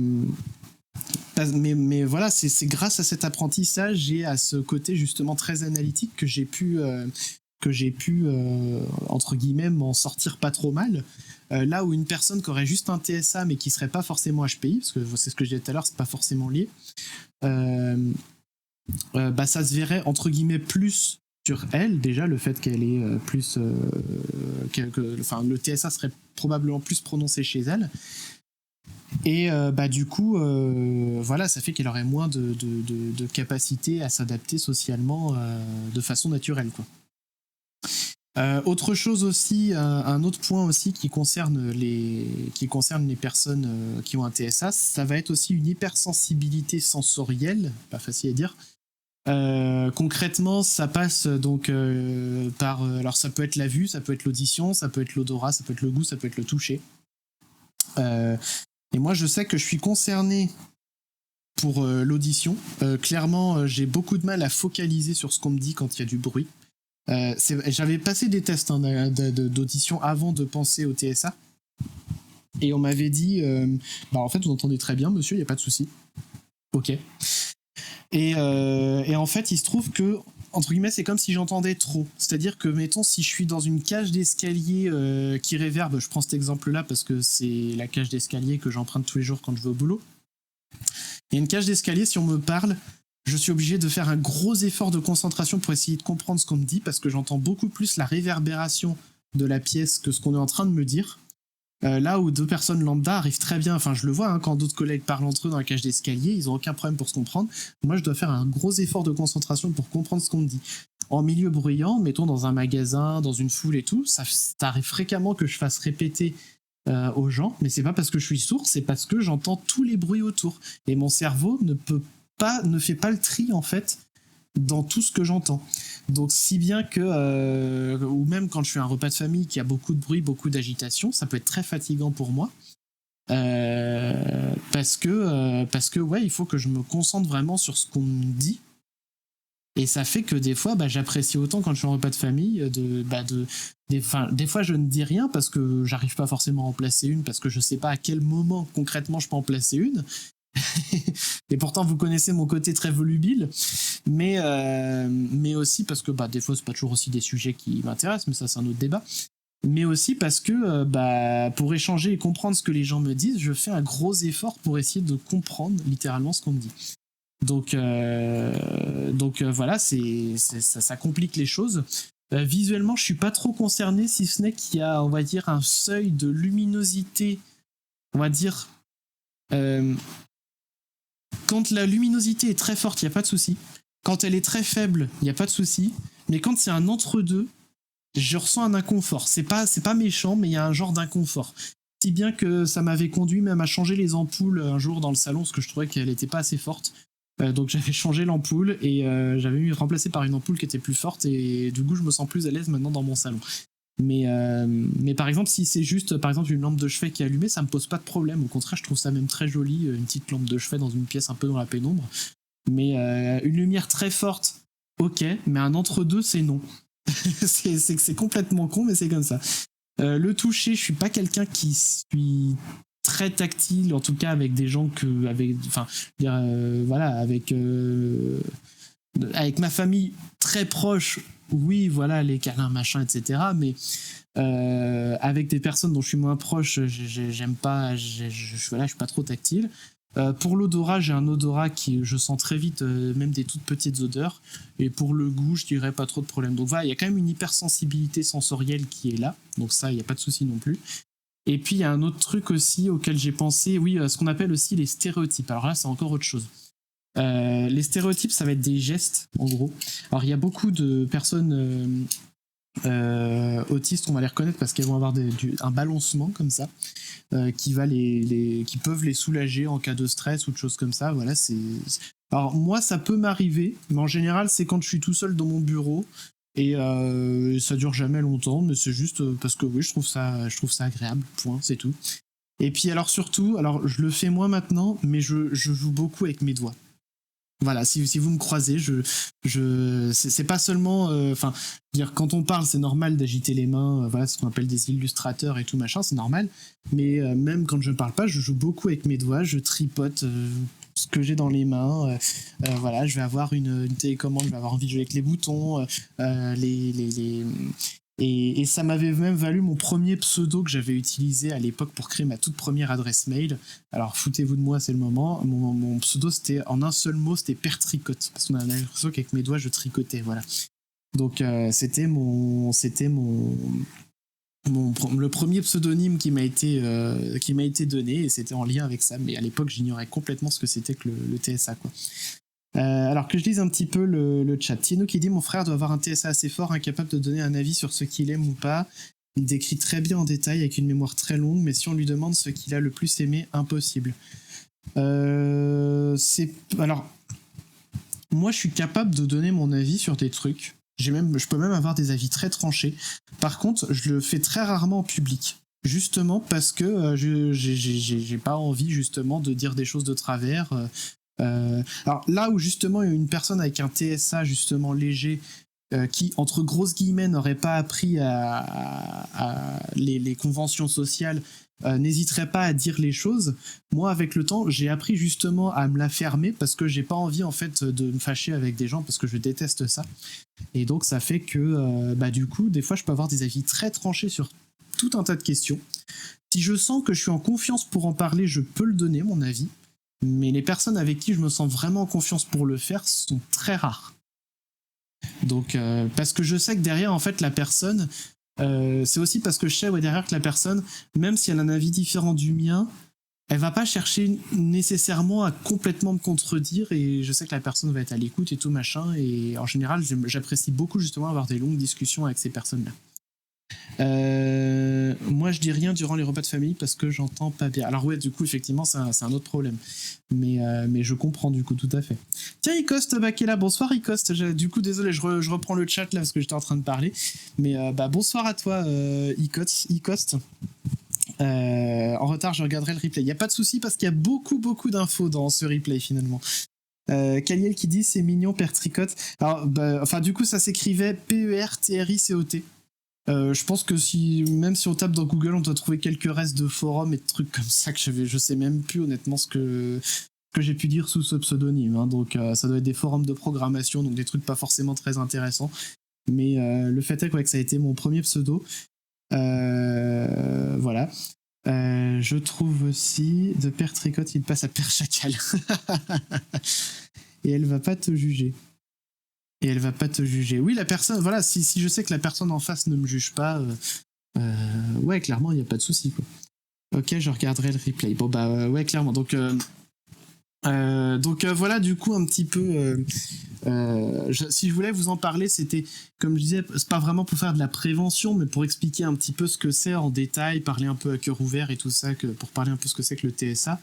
mais voilà, c'est grâce à cet apprentissage et à ce côté justement très analytique que j'ai pu entre guillemets m'en sortir pas trop mal. Là où une personne qui aurait juste un TSA mais qui serait pas forcément HPI, parce que c'est ce que je disais tout à l'heure, c'est pas forcément lié, ça se verrait entre guillemets plus sur elle, déjà le fait qu'elle est plus le TSA serait probablement plus prononcé chez elle. Et du coup, voilà, ça fait qu'elle aurait moins de capacité à s'adapter socialement de façon naturelle, quoi. Autre chose aussi, un autre point aussi qui concerne les personnes qui ont un TSA, ça va être aussi une hypersensibilité sensorielle, pas facile à dire. Concrètement, ça passe donc par, alors ça peut être la vue, ça peut être l'audition, ça peut être l'odorat, ça peut être le goût, ça peut être le toucher. Et moi, je sais que je suis concerné pour l'audition. Clairement, j'ai beaucoup de mal à focaliser sur ce qu'on me dit quand il y a du bruit. J'avais passé des tests d'audition avant de penser au TSA. Et on m'avait dit, en fait, vous entendez très bien, monsieur, il n'y a pas de souci. Ok. Et en fait, il se trouve que, entre guillemets, c'est comme si j'entendais trop. C'est-à-dire que, mettons, si je suis dans une cage d'escalier qui réverbe, je prends cet exemple-là parce que c'est la cage d'escalier que j'emprunte tous les jours quand je vais au boulot. Il y a une cage d'escalier, si on me parle, je suis obligé de faire un gros effort de concentration pour essayer de comprendre ce qu'on me dit parce que j'entends beaucoup plus la réverbération de la pièce que ce qu'on est en train de me dire. Là où deux personnes lambda arrivent très bien, enfin je le vois quand d'autres collègues parlent entre eux dans la cage d'escalier, ils n'ont aucun problème pour se comprendre. Moi je dois faire un gros effort de concentration pour comprendre ce qu'on me dit. En milieu bruyant, mettons dans un magasin, dans une foule et tout, ça arrive fréquemment que je fasse répéter aux gens, mais c'est pas parce que je suis sourd, c'est parce que j'entends tous les bruits autour. Et mon cerveau ne fait pas le tri en fait dans tout ce que j'entends. Donc si bien que, ou même quand je fais un repas de famille qui a beaucoup de bruit, beaucoup d'agitation, ça peut être très fatigant pour moi. Parce que ouais, il faut que je me concentre vraiment sur ce qu'on me dit. Et ça fait que des fois, j'apprécie autant quand je suis en repas de famille, des fois je ne dis rien parce que j'arrive pas forcément à en placer une, parce que je sais pas à quel moment concrètement je peux en placer une. Et pourtant vous connaissez mon côté très volubile, mais aussi parce que des fois c'est pas toujours aussi des sujets qui m'intéressent, mais ça c'est un autre débat, mais aussi parce que pour échanger et comprendre ce que les gens me disent, je fais un gros effort pour essayer de comprendre littéralement ce qu'on me dit. Donc voilà, ça complique les choses. Visuellement je suis pas trop concerné, si ce n'est qu'il y a, on va dire, un seuil de luminosité, on va dire, quand la luminosité est très forte, il n'y a pas de souci. Quand elle est très faible, il n'y a pas de souci. Mais quand c'est un entre-deux, je ressens un inconfort. C'est pas méchant, mais il y a un genre d'inconfort. Si bien que ça m'avait conduit même à changer les ampoules un jour dans le salon, parce que je trouvais qu'elle n'était pas assez forte. Donc j'avais changé l'ampoule et j'avais remplacé par une ampoule qui était plus forte, et du coup je me sens plus à l'aise maintenant dans mon salon. Mais par exemple, si c'est juste par exemple une lampe de chevet qui est allumée, ça me pose pas de problème. Au contraire, je trouve ça même très joli, une petite lampe de chevet dans une pièce un peu dans la pénombre. Mais une lumière très forte, ok, mais un entre-deux, c'est non. c'est complètement con, mais c'est comme ça. Le toucher, je suis pas quelqu'un qui suis très tactile, en tout cas avec des gens que, enfin, voilà, avec ma famille très proche, oui, voilà, les câlins, machin, etc. Mais avec des personnes dont je suis moins proche, j'aime pas, voilà, je suis pas trop tactile. Pour l'odorat, j'ai un odorat qui je sens très vite, même des toutes petites odeurs. Et pour le goût, je dirais pas trop de problème. Donc voilà, il y a quand même une hypersensibilité sensorielle qui est là. Donc ça, il n'y a pas de souci non plus. Et puis il y a un autre truc aussi auquel j'ai pensé, oui, ce qu'on appelle aussi les stéréotypes. Alors là, c'est encore autre chose. Les stéréotypes, ça va être des gestes, en gros. Alors il y a beaucoup de personnes autistes, on va les reconnaître parce qu'elles vont avoir un balancement comme ça. Qui peuvent les soulager en cas de stress ou de choses comme ça. Voilà, alors moi, ça peut m'arriver, mais en général, c'est quand je suis tout seul dans mon bureau et ça dure jamais longtemps, mais c'est juste parce que oui, je trouve ça agréable. Point, c'est tout. Et puis alors surtout, alors je le fais moins maintenant, mais je joue beaucoup avec mes doigts. Voilà, si vous me croisez, c'est pas seulement, enfin, dire quand on parle, c'est normal d'agiter les mains, voilà, ce qu'on appelle des illustrateurs et tout machin, c'est normal. Mais même quand je ne parle pas, je joue beaucoup avec mes doigts, je tripote ce que j'ai dans les mains. Voilà, je vais avoir une télécommande, je vais avoir envie de jouer avec les boutons, et ça m'avait même valu mon premier pseudo que j'avais utilisé à l'époque pour créer ma toute première adresse mail. Alors foutez-vous de moi, c'est le moment. Mon pseudo, c'était en un seul mot, c'était Père Tricote. Parce qu'on a l'impression qu'avec mes doigts, je tricotais. Voilà. Donc c'était le premier pseudonyme qui m'a été donné, et c'était en lien avec ça. Mais à l'époque, j'ignorais complètement ce que c'était que le TSA, quoi. Alors que je lise un petit peu le chat. Tino qui dit: mon frère doit avoir un TSA assez fort, incapable de donner un avis sur ce qu'il aime ou pas. Il décrit très bien en détail avec une mémoire très longue, mais si on lui demande ce qu'il a le plus aimé, impossible. Alors, moi je suis capable de donner mon avis sur des trucs. Je peux même avoir des avis très tranchés. Par contre, je le fais très rarement en public. Justement parce que j'ai pas envie justement de dire des choses de travers. Alors là où justement il y a une personne avec un TSA justement léger qui entre grosses guillemets n'aurait pas appris à les conventions sociales, n'hésiterait pas à dire les choses. Moi avec le temps j'ai appris justement à me la fermer parce que j'ai pas envie en fait de me fâcher avec des gens parce que je déteste ça, et donc ça fait que du coup des fois je peux avoir des avis très tranchés sur tout un tas de questions. Si je sens que je suis en confiance pour en parler, je peux le donner mon avis. Mais les personnes avec qui je me sens vraiment en confiance pour le faire sont très rares. Donc, parce que je sais que derrière, en fait, la personne, c'est aussi parce que je sais derrière que la personne, même si elle a un avis différent du mien, elle va pas chercher nécessairement à complètement me contredire, et je sais que la personne va être à l'écoute et tout machin, et en général, j'apprécie beaucoup justement avoir des longues discussions avec ces personnes-là. Moi je dis rien durant les repas de famille parce que j'entends pas bien. Alors ouais, du coup effectivement c'est un autre problème, mais je comprends du coup tout à fait. Tiens, Icost qui est là. Bonsoir Icost. Du coup désolé, je reprends le chat là parce que j'étais en train de parler, mais bonsoir à toi Icost. En retard, je regarderai le replay. Il y a pas de souci parce qu'il y a beaucoup d'infos dans ce replay finalement. Kaliel qui dit c'est mignon Père Tricote. Alors enfin du coup ça s'écrivait PERTRICOT. Je pense que même si on tape dans Google, on doit trouver quelques restes de forums et de trucs comme ça que je sais même plus honnêtement ce que j'ai pu dire sous ce pseudonyme. Hein. Donc ça doit être des forums de programmation, donc des trucs pas forcément très intéressants. Mais le fait est que ça a été mon premier pseudo. Voilà. Je trouve aussi de Père Tricote, il passe à Père Chacal. Et elle va pas te juger. Oui, la personne, voilà, si je sais que la personne en face ne me juge pas, ouais, clairement, il n'y a pas de souci, quoi. Ok, je regarderai le replay. Bon, ouais, clairement. Donc voilà, du coup, un petit peu. Si je voulais vous en parler, c'était, comme je disais, c'est pas vraiment pour faire de la prévention, mais pour expliquer un petit peu ce que c'est en détail, parler un peu à cœur ouvert et tout ça, pour parler un peu ce que c'est que le TSA,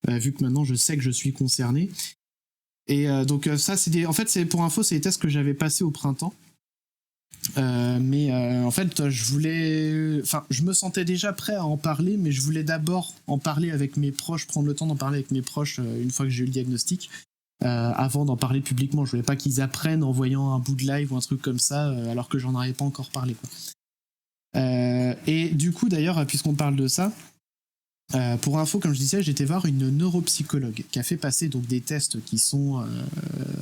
vu que maintenant je sais que je suis concerné. Et donc ça, en fait, c'est pour info, c'est les tests que j'avais passés au printemps. En fait, je me sentais déjà prêt à en parler, mais je voulais d'abord en parler avec mes proches, prendre le temps d'en parler avec mes proches une fois que j'ai eu le diagnostic, avant d'en parler publiquement. Je voulais pas qu'ils apprennent en voyant un bout de live ou un truc comme ça, alors que j'en avais pas encore parlé, quoi. Et du coup, d'ailleurs, puisqu'on parle de ça, pour info, comme je disais, j'étais voir une neuropsychologue qui a fait passer donc des tests qui sont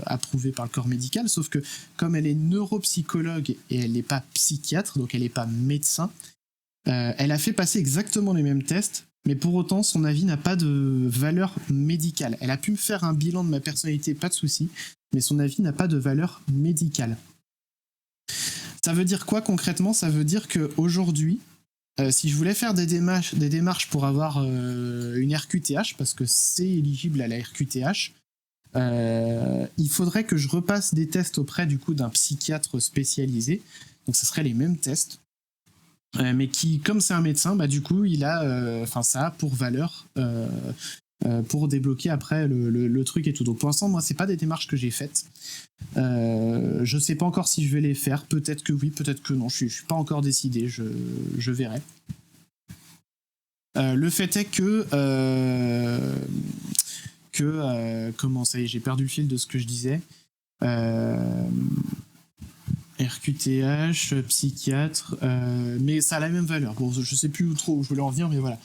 approuvés par le corps médical, sauf que comme elle est neuropsychologue et elle n'est pas psychiatre, donc elle n'est pas médecin, elle a fait passer exactement les mêmes tests, mais pour autant son avis n'a pas de valeur médicale. Elle a pu me faire un bilan de ma personnalité, pas de souci, mais son avis n'a pas de valeur médicale. Ça veut dire quoi concrètement? Ça veut dire qu'aujourd'hui, si je voulais faire des démarches pour avoir une RQTH, parce que c'est éligible à la RQTH, il faudrait que je repasse des tests auprès du coup d'un psychiatre spécialisé. Donc ce seraient les mêmes tests, mais qui, comme c'est un médecin, bah du coup il a, ça a pour valeur pour débloquer après le truc et tout. Donc pour l'instant, moi c'est pas des démarches que j'ai faites. Je sais pas encore si je vais les faire. Peut-être que oui, peut-être que non. Je suis pas encore décidé. Je verrai. Le fait est que comment ça y est, j'ai perdu le fil de ce que je disais. RQTH, psychiatre, mais ça a la même valeur. Bon, je sais plus trop où je voulais en venir, mais voilà.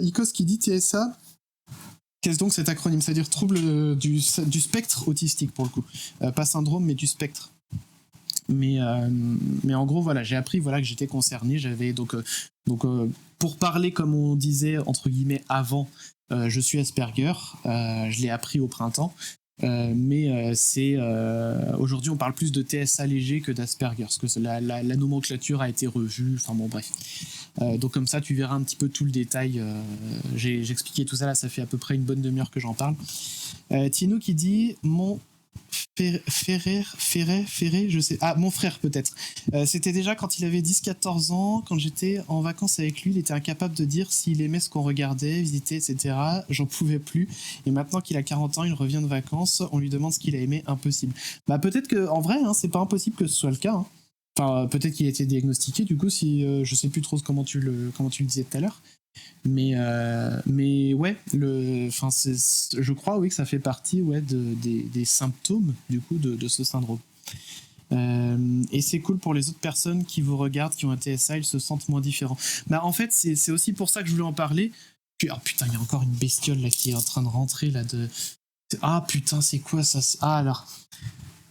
Icos qui dit TSA. Qu'est-ce donc cet acronyme? C'est-à-dire trouble du spectre autistique pour le coup. Pas syndrome, mais du spectre. Mais en gros, voilà, j'ai appris que j'étais concerné. J'avais donc pour parler comme on disait entre guillemets avant, je suis Asperger. Je l'ai appris au printemps. C'est aujourd'hui on parle plus de TSA léger que d'Asperger parce que la nomenclature a été revue, enfin bon bref, donc comme ça tu verras un petit peu tout le détail. J'ai expliqué tout ça là, ça fait à peu près une bonne demi-heure que j'en parle. Tino qui dit mon Ferré, je sais. Ah, mon frère peut-être. C'était déjà quand il avait 10-14 ans, quand j'étais en vacances avec lui, il était incapable de dire s'il aimait ce qu'on regardait, visitait, etc. J'en pouvais plus. Et maintenant qu'il a 40 ans, il revient de vacances, on lui demande ce qu'il a aimé, impossible. Bah peut-être que, en vrai, hein, c'est pas impossible que ce soit le cas. Hein. Enfin, peut-être qu'il a été diagnostiqué, du coup, si je sais plus trop comment tu le disais tout à l'heure. Mais ouais, je crois oui que ça fait partie des symptômes du coup de ce syndrome. Et c'est cool pour les autres personnes qui vous regardent, qui ont un TSA, ils se sentent moins différents. Bah en fait c'est aussi pour ça que je voulais en parler. Puis, oh putain, il y a encore une bestiole là qui est en train de rentrer là de. Ah putain, c'est quoi ça? Ah alors.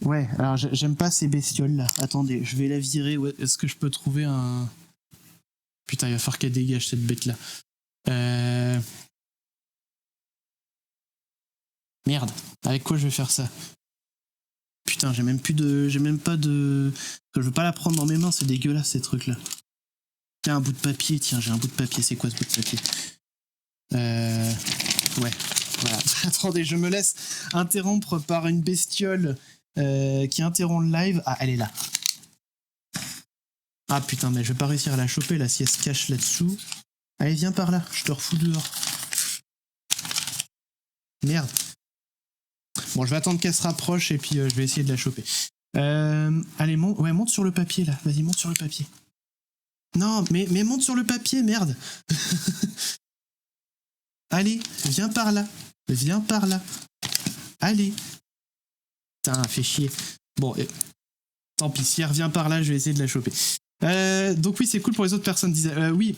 Ouais, alors j'aime pas ces bestioles là. Attendez, je vais la virer. Ouais, est-ce que je peux trouver un. Putain, il va falloir qu'elle dégage cette bête là. Merde, avec quoi je vais faire ça? Putain, j'ai même pas de. Je veux pas la prendre dans mes mains, c'est dégueulasse ces trucs là. Tiens, un bout de papier, j'ai un bout de papier, c'est quoi ce bout de papier? Ouais, voilà. Attendez, je me laisse interrompre par une bestiole qui interrompt le live. Ah, elle est là. Ah putain, mais je vais pas réussir à la choper là si elle se cache là-dessous. Allez, viens par là, je te refous dehors. Merde. Bon, je vais attendre qu'elle se rapproche et puis je vais essayer de la choper. Allez, monte sur le papier là. Vas-y, monte sur le papier. Non, mais monte sur le papier, merde. Allez, viens par là. Viens par là. Allez. Putain, fais chier. Bon, tant pis, si elle revient par là, je vais essayer de la choper. Donc oui, c'est cool pour les autres personnes. Oui.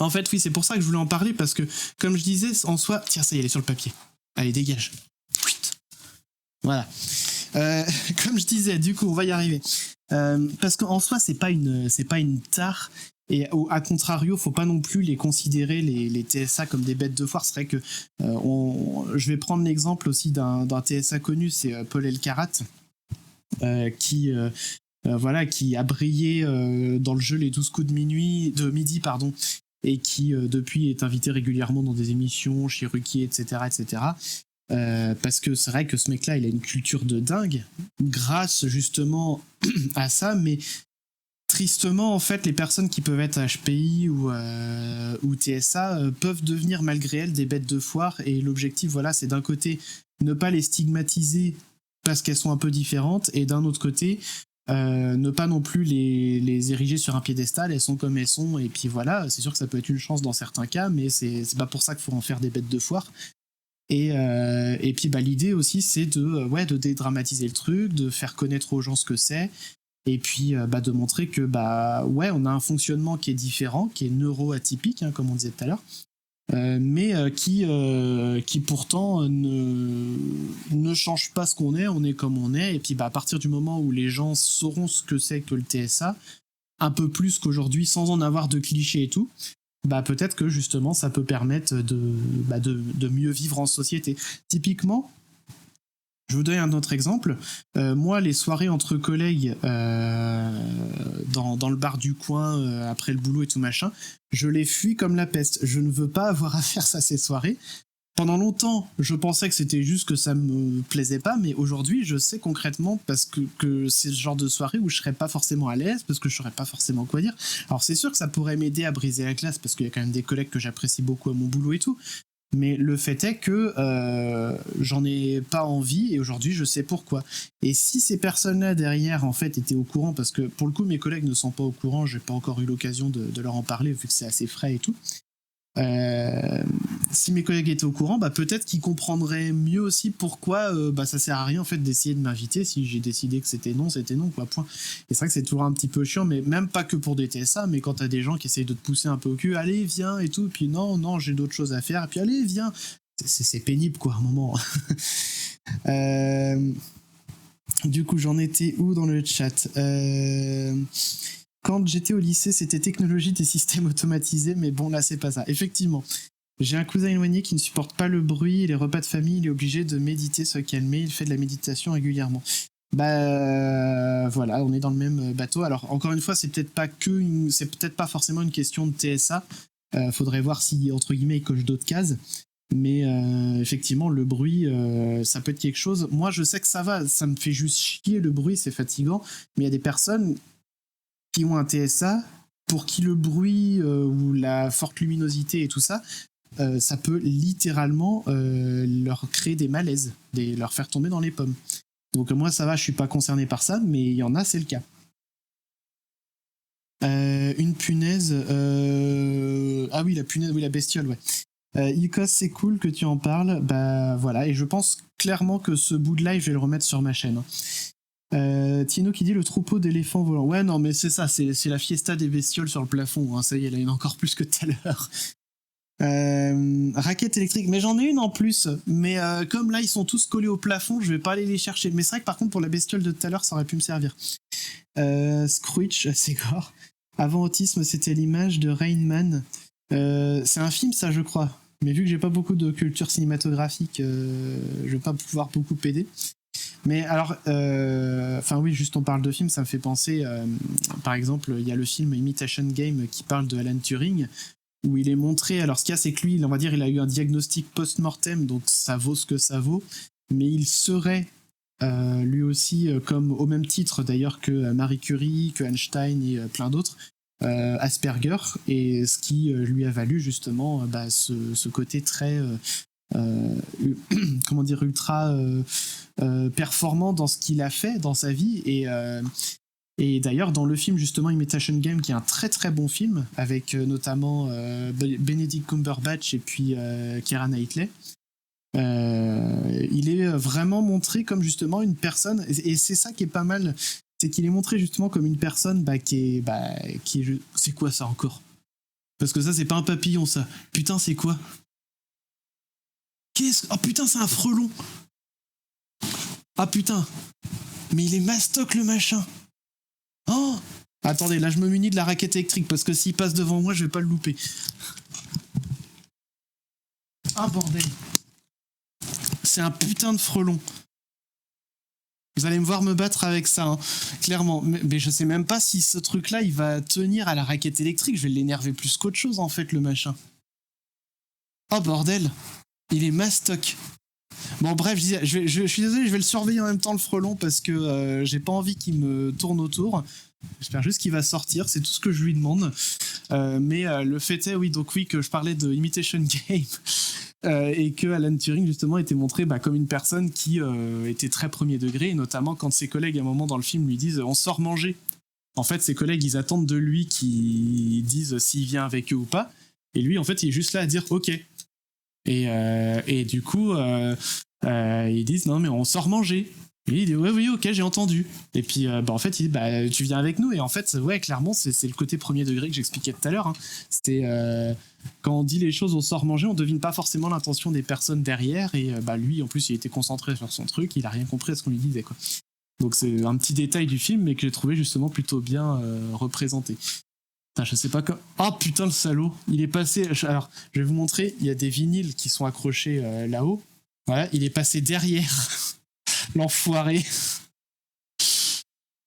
En fait, oui, c'est pour ça que je voulais en parler, parce que, comme je disais, en soi... Tiens, ça y est, elle est sur le papier. Allez, dégage. Voilà. Comme je disais, du coup, on va y arriver. Parce qu'en soi, c'est pas une tare. Et à contrario, faut pas non plus les considérer, les TSA, comme des bêtes de foire. C'est vrai que je vais prendre l'exemple aussi d'un TSA connu, c'est Paul Elkarat, qui a brillé dans le jeu Les 12 coups de midi, pardon, et qui depuis est invité régulièrement dans des émissions chez Ruquier, etc., etc. Parce que c'est vrai que ce mec-là, il a une culture de dingue, grâce justement à ça, mais tristement, en fait, les personnes qui peuvent être HPI ou TSA peuvent devenir malgré elles des bêtes de foire, et l'objectif, voilà, c'est d'un côté ne pas les stigmatiser parce qu'elles sont un peu différentes, et d'un autre côté Ne pas non plus les ériger sur un piédestal, elles sont comme elles sont, et puis voilà, c'est sûr que ça peut être une chance dans certains cas, mais c'est pas pour ça qu'il faut en faire des bêtes de foire. Et puis l'idée aussi, c'est de dédramatiser le truc, de faire connaître aux gens ce que c'est, et puis de montrer que on a un fonctionnement qui est différent, qui est neuroatypique, comme on disait tout à l'heure, mais qui pourtant ne change pas ce qu'on est, on est comme on est, et puis à partir du moment où les gens sauront ce que c'est que le TSA, un peu plus qu'aujourd'hui, sans en avoir de clichés et tout, peut-être que justement ça peut permettre de mieux vivre en société. Typiquement, je vous donne un autre exemple. Moi, les soirées entre collègues dans le bar du coin, après le boulot et tout machin, je les fuis comme la peste. Je ne veux pas avoir à faire ça ces soirées. Pendant longtemps, je pensais que c'était juste que ça me plaisait pas, mais aujourd'hui, je sais concrètement parce que c'est ce genre de soirée où je serais pas forcément à l'aise, parce que je saurais pas forcément quoi dire. Alors c'est sûr que ça pourrait m'aider à briser la glace, parce qu'il y a quand même des collègues que j'apprécie beaucoup à mon boulot et tout, mais le fait est que j'en ai pas envie, et aujourd'hui je sais pourquoi. Et si ces personnes-là derrière en fait étaient au courant, parce que pour le coup mes collègues ne sont pas au courant, j'ai pas encore eu l'occasion de leur en parler vu que c'est assez frais et tout. Si mes collègues étaient au courant, peut-être qu'ils comprendraient mieux aussi pourquoi ça sert à rien en fait d'essayer de m'inviter. Si j'ai décidé que c'était non, quoi, point. Et c'est vrai que c'est toujours un petit peu chiant, mais même pas que pour des TSA, mais quand t'as des gens qui essayent de te pousser un peu au cul, allez viens et tout, puis non j'ai d'autres choses à faire, et puis allez viens, c'est pénible quoi à un moment. Du coup j'en étais où dans le chat? Quand j'étais au lycée, c'était technologie des systèmes automatisés, mais bon, là, c'est pas ça. Effectivement, j'ai un cousin éloigné qui ne supporte pas le bruit et les repas de famille, il est obligé de méditer, se calmer, il fait de la méditation régulièrement. Voilà, on est dans le même bateau. Alors, encore une fois, c'est peut-être pas forcément une question de TSA. Faudrait voir si, entre guillemets, il coche d'autres cases. Mais effectivement, le bruit, ça peut être quelque chose. Moi, je sais que ça va, ça me fait juste chier le bruit, c'est fatigant. Mais il y a des personnes qui ont un TSA, pour qui le bruit ou la forte luminosité et tout ça, ça peut littéralement leur créer des malaises, leur faire tomber dans les pommes. Donc moi ça va, je suis pas concerné par ça, mais il y en a, c'est le cas. Une punaise... Ah oui, la punaise, oui, la bestiole, ouais. Icos, c'est cool que tu en parles, voilà, et je pense clairement que ce bout de live, je vais le remettre sur ma chaîne. Tino qui dit le troupeau d'éléphants volants. Ouais, non, mais c'est ça, c'est la fiesta des bestioles sur le plafond. Hein, ça y est, il y en a encore plus que tout à l'heure. Raquette électrique, mais j'en ai une en plus. Mais comme là, ils sont tous collés au plafond, je vais pas aller les chercher. Mais c'est vrai que par contre, pour la bestiole de tout à l'heure, ça aurait pu me servir. Screech, c'est gore. Avant Autisme, c'était l'image de Rain Man. C'est un film, ça, je crois. Mais vu que j'ai pas beaucoup de culture cinématographique, je vais pas pouvoir beaucoup aider. Mais alors, oui, juste on parle de films, ça me fait penser, par exemple, il y a le film Imitation Game qui parle de Alan Turing, où il est montré, alors ce qu'il y a, c'est que lui, on va dire, il a eu un diagnostic post-mortem, donc ça vaut ce que ça vaut, mais il serait lui aussi, comme au même titre d'ailleurs que Marie Curie, que Einstein et plein d'autres, Asperger, et ce qui lui a valu justement ce côté très... comment dire, ultra performant dans ce qu'il a fait dans sa vie, et d'ailleurs dans le film justement Imitation Game, qui est un très très bon film avec notamment Benedict Cumberbatch et puis Keira Knightley, il est vraiment montré comme justement une personne, et c'est ça qui est pas mal, c'est qu'il est montré justement comme une personne qui est c'est quoi ça encore? Parce que ça c'est pas un papillon, ça, putain, c'est quoi? Oh putain, c'est un frelon! Ah putain! Mais il est mastoc le machin! Oh! Attendez, là je me munis de la raquette électrique parce que s'il passe devant moi, je vais pas le louper. Ah bordel! C'est un putain de frelon. Vous allez me voir me battre avec ça, hein, clairement. Mais je sais même pas si ce truc-là, il va tenir à la raquette électrique. Je vais l'énerver plus qu'autre chose, en fait, le machin. Oh bordel! Il est mastoc. Bon bref, je suis désolé, je vais le surveiller en même temps, le frelon, parce que j'ai pas envie qu'il me tourne autour. J'espère juste qu'il va sortir, c'est tout ce que je lui demande. Mais le fait est, oui, que je parlais de Imitation Game et que Alan Turing, justement, était montré comme une personne qui était très premier degré, et notamment quand ses collègues, à un moment dans le film, lui disent « on sort manger ». En fait, ses collègues, ils attendent de lui qu'ils disent s'il vient avec eux ou pas. Et lui, en fait, il est juste là à dire « ok ». Et du coup, ils disent « non, mais on sort manger ». Et il dit oui, ok, j'ai entendu. Et puis en fait il dit tu viens avec nous. Et en fait ouais, clairement c'est le côté premier degré que j'expliquais tout à l'heure, hein. C'était quand on dit les choses on sort manger, on devine pas forcément l'intention des personnes derrière. Et lui en plus il était concentré sur son truc, il a rien compris à ce qu'on lui disait, quoi. Donc c'est un petit détail du film mais que j'ai trouvé justement plutôt bien représenté. Putain, je sais pas quoi. Oh putain, le salaud, il est passé. Alors je vais vous montrer, il y a des vinyles qui sont accrochés là-haut. Voilà, il est passé derrière. L'enfoiré.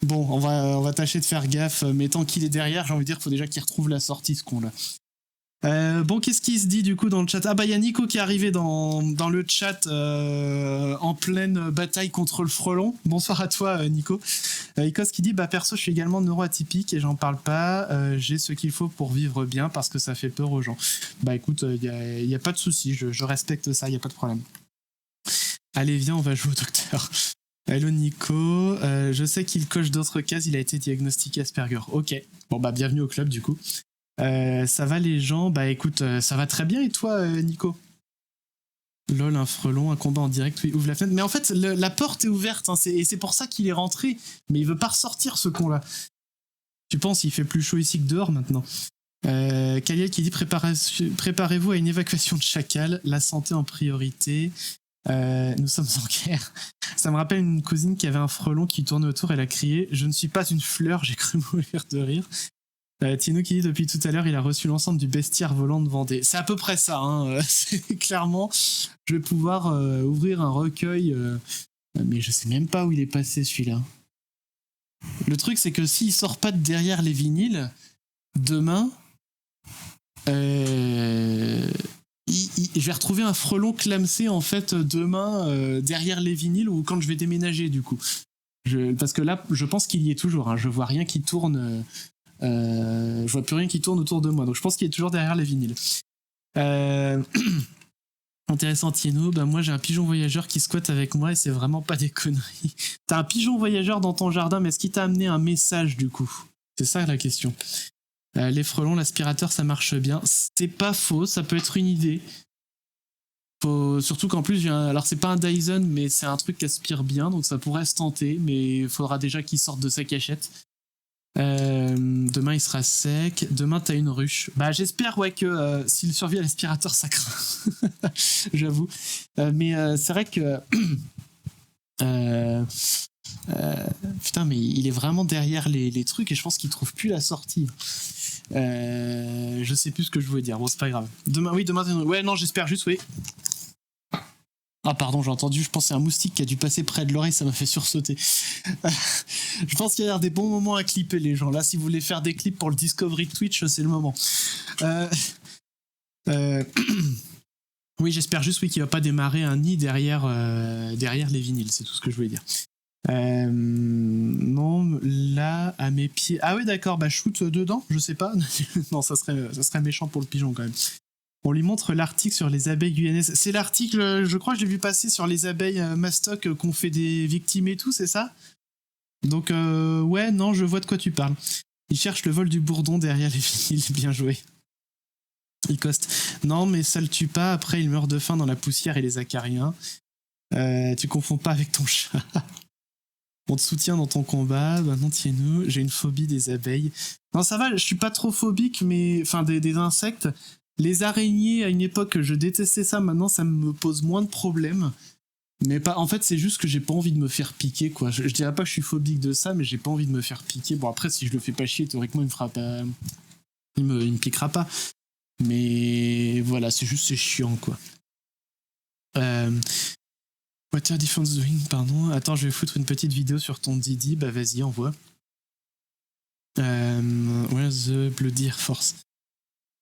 Bon, on va tâcher de faire gaffe, mais tant qu'il est derrière, j'ai envie de dire, faut déjà qu'il retrouve la sortie, ce con-là. Bon, qu'est-ce qui se dit du coup dans le chat? Ah il y a Nico qui est arrivé dans le chat en pleine bataille contre le frelon. Bonsoir à toi Nico. Icos qui dit perso je suis également neuroatypique et j'en parle pas, j'ai ce qu'il faut pour vivre bien parce que ça fait peur aux gens. Écoute, y a pas de souci, je respecte ça, y a pas de problème. Allez, viens, on va jouer au docteur. Hello Nico, je sais qu'il coche d'autres cases, il a été diagnostiqué Asperger. Ok, bon bienvenue au club du coup. Ça va les gens? Écoute, ça va très bien et toi Nico? Lol, un frelon, un combat en direct, oui, ouvre la fenêtre. Mais en fait, la porte est ouverte, hein, et c'est pour ça qu'il est rentré. Mais il veut pas ressortir ce con-là. Tu penses, il fait plus chaud ici que dehors maintenant. Kaliel qui dit préparez-vous à une évacuation de chacal, la santé en priorité. Nous sommes en guerre. Ça me rappelle une cousine qui avait un frelon qui tournait autour, elle a crié « Je ne suis pas une fleur », j'ai cru mourir de rire. Tino qui dit « Depuis tout à l'heure, il a reçu l'ensemble du bestiaire volant de Vendée ». C'est à peu près ça, hein. C'est clairement, je vais pouvoir ouvrir un recueil, mais je sais même pas où il est passé celui-là. Le truc, c'est que s'il sort pas de derrière les vinyles, demain... je vais retrouver un frelon clamsé en fait demain derrière les vinyles ou quand je vais déménager du coup. Parce que là, je pense qu'il y est toujours. Hein. Je vois rien qui tourne. Je vois plus rien qui tourne autour de moi. Donc je pense qu'il est toujours derrière les vinyles. Intéressant Tino. Moi j'ai un pigeon voyageur qui squatte avec moi et c'est vraiment pas des conneries. T'as un pigeon voyageur dans ton jardin, mais est-ce qu'il t'a amené un message du coup? C'est ça la question. Les frelons, l'aspirateur, ça marche bien. C'est pas faux, ça peut être une idée. Surtout qu'en plus, alors c'est pas un Dyson, mais c'est un truc qui aspire bien, donc ça pourrait se tenter, mais il faudra déjà qu'il sorte de sa cachette. Demain, il sera sec. Demain, t'as une ruche. J'espère que s'il survit à l'aspirateur, ça craint. J'avoue. Mais c'est vrai que... putain, mais il est vraiment derrière les trucs et je pense qu'il trouve plus la sortie. Je sais plus ce que je voulais dire. Bon, c'est pas grave. Demain, ouais, non, j'espère juste, oui. Ah, pardon, j'ai entendu. Je pense que c'est un moustique qui a dû passer près de l'oreille. Ça m'a fait sursauter. Je pense qu'il y a des bons moments à clipper, les gens. Là, si vous voulez faire des clips pour le Discovery Twitch, c'est le moment. Oui, j'espère juste qu'il va pas démarrer un nid derrière les vinyles. C'est tout ce que je voulais dire. Non, là, à mes pieds... Ah oui, d'accord, shoot dedans, je sais pas. Non, ça serait méchant pour le pigeon, quand même. On lui montre l'article sur les abeilles guyanaises. C'est l'article, je crois que je l'ai vu passer sur les abeilles mastoc qu'on fait des victimes et tout, c'est ça? Donc, ouais, non, je vois de quoi tu parles. Il cherche le vol du bourdon derrière les vinyles, bien joué. Il coste. Non, mais ça le tue pas, après il meurt de faim dans la poussière et les acariens. Tu confonds pas avec ton chat. On te soutient dans ton combat, non tiens-nous, j'ai une phobie des abeilles. Non, ça va, je suis pas trop phobique, mais... Enfin, des insectes. Les araignées, à une époque, je détestais ça, maintenant ça me pose moins de problèmes. Mais pas... En fait, c'est juste que j'ai pas envie de me faire piquer, quoi. Je dirais pas que je suis phobique de ça, mais j'ai pas envie de me faire piquer. Bon, après, si je le fais pas chier, théoriquement, il me fera pas... Il me piquera pas. Mais voilà, c'est chiant, quoi. Water Defense Doing, pardon. Attends, je vais foutre une petite vidéo sur ton Didi. Vas-y, envoie. Where's the Bloody Air Force?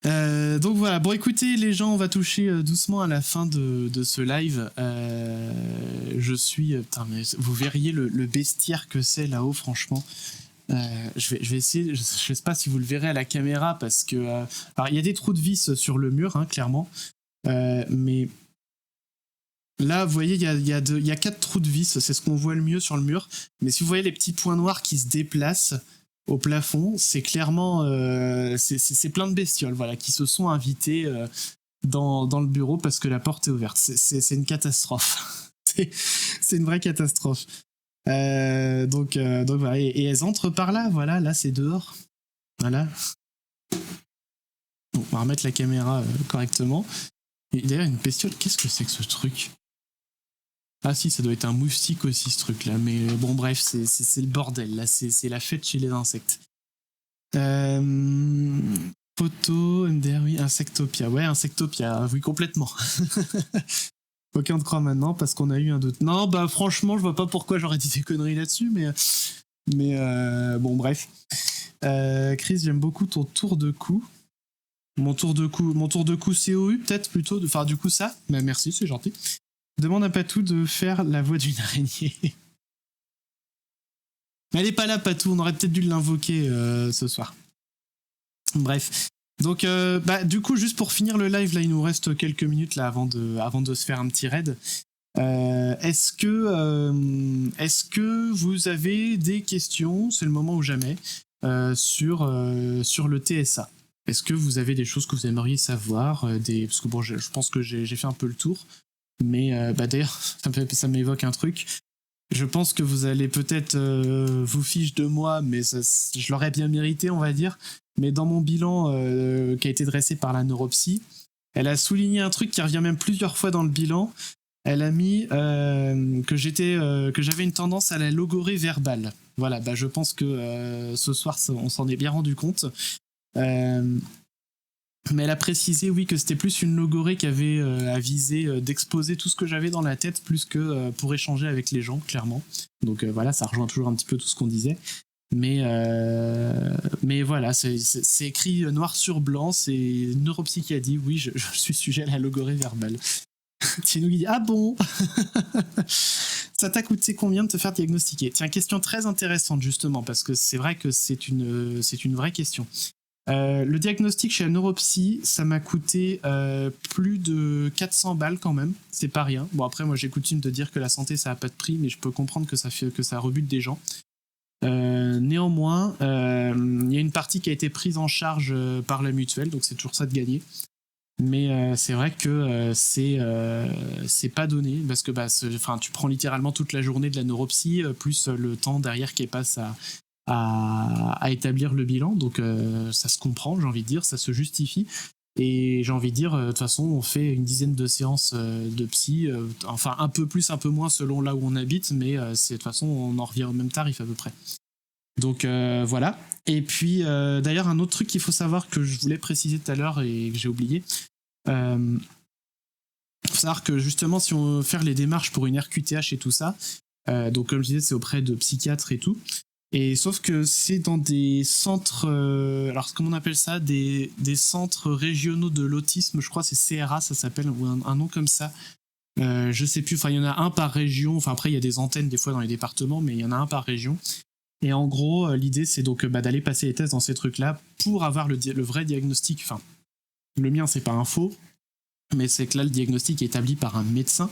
Donc voilà, bon écoutez les gens, on va toucher doucement à la fin de ce live. Je suis... putain, mais vous verriez le bestiaire que c'est là-haut, franchement. Je vais essayer, je sais pas si vous le verrez à la caméra parce que alors il y a des trous de vis sur le mur, hein, clairement, mais là, vous voyez, il y a 4 trous de vis, c'est ce qu'on voit le mieux sur le mur. Mais si vous voyez les petits points noirs qui se déplacent au plafond, c'est clairement c'est plein de bestioles, voilà, qui se sont invitées dans le bureau parce que la porte est ouverte. C'est une catastrophe. C'est une vraie catastrophe. Donc voilà, et elles entrent par là, voilà, là c'est dehors. Voilà. Bon, on va remettre la caméra correctement. Et d'ailleurs, une bestiole, qu'est-ce que c'est que ce truc? Ah si, ça doit être un moustique aussi ce truc là, mais bon bref, c'est le bordel, là c'est la fête chez les insectes. Photo, MDR, oui, Insectopia, ouais, Insectopia, oui complètement. Aucun de croit maintenant parce qu'on a eu un doute. Non, bah franchement, je vois pas pourquoi j'aurais dit des conneries là-dessus, mais bon bref. Chris, j'aime beaucoup ton tour de cou. Mon tour de cou COU peut-être plutôt, enfin du coup ça. Bah merci, c'est gentil. Demande à Patou de faire la voix d'une araignée. Mais elle est pas là, Patou, on aurait peut-être dû l'invoquer ce soir. Bref. Donc, du coup, juste pour finir le live, là, il nous reste quelques minutes là avant de se faire un petit raid. Est-ce que vous avez des questions? C'est le moment ou jamais sur le TSA. Est-ce que vous avez des choses que vous aimeriez savoir parce que bon, je pense que j'ai fait un peu le tour. Mais d'ailleurs, ça m'évoque un truc. Je pense que vous allez peut-être vous fiche de moi, mais je l'aurais bien mérité, on va dire. Mais dans mon bilan qui a été dressé par la neuropsy, elle a souligné un truc qui revient même plusieurs fois dans le bilan. Elle a mis que j'avais une tendance à la logorée verbale. Voilà, je pense que ce soir, on s'en est bien rendu compte. Mais elle a précisé, oui, que c'était plus une logorée qui avait à viser d'exposer tout ce que j'avais dans la tête, plus que pour échanger avec les gens, clairement. Donc voilà, ça rejoint toujours un petit peu tout ce qu'on disait. Mais voilà, c'est écrit noir sur blanc, c'est Neuropsy qui a dit, oui, je suis sujet à la logorée verbale. Tienou dit, ah bon. Ça t'a coûté combien de te faire diagnostiquer? Tiens, question très intéressante, justement, parce que c'est vrai que c'est une vraie question. Le diagnostic chez la neuropsy, ça m'a coûté plus de 400 balles quand même, c'est pas rien. Bon après moi j'ai coutume de dire que la santé ça a pas de prix, mais je peux comprendre que ça rebute des gens. Néanmoins, y a une partie qui a été prise en charge par la mutuelle, donc c'est toujours ça de gagner. Mais c'est vrai que c'est pas donné parce que tu prends littéralement toute la journée de la neuropsy plus le temps derrière qui passe à établir le bilan, donc ça se comprend, j'ai envie de dire, ça se justifie. Et j'ai envie de dire, de toute façon, on fait une dizaine de séances de psy, enfin un peu plus, un peu moins selon là où on habite, mais de toute façon, on en revient au même tarif à peu près. Donc voilà. Et puis d'ailleurs, un autre truc qu'il faut savoir que je voulais préciser tout à l'heure et que j'ai oublié, il faut savoir que justement, si on veut faire les démarches pour une RQTH et tout ça, donc comme je disais, c'est auprès de psychiatres et tout. Et sauf que c'est dans des centres, alors comment on appelle ça, des centres régionaux de l'autisme, je crois c'est CRA ça s'appelle, ou un nom comme ça. Je sais plus, enfin il y en a un par région, enfin après il y a des antennes des fois dans les départements, mais il y en a un par région. Et en gros, l'idée c'est donc d'aller passer les tests dans ces trucs-là pour avoir le vrai diagnostic. Enfin, le mien c'est pas un faux, mais c'est que là le diagnostic est établi par un médecin.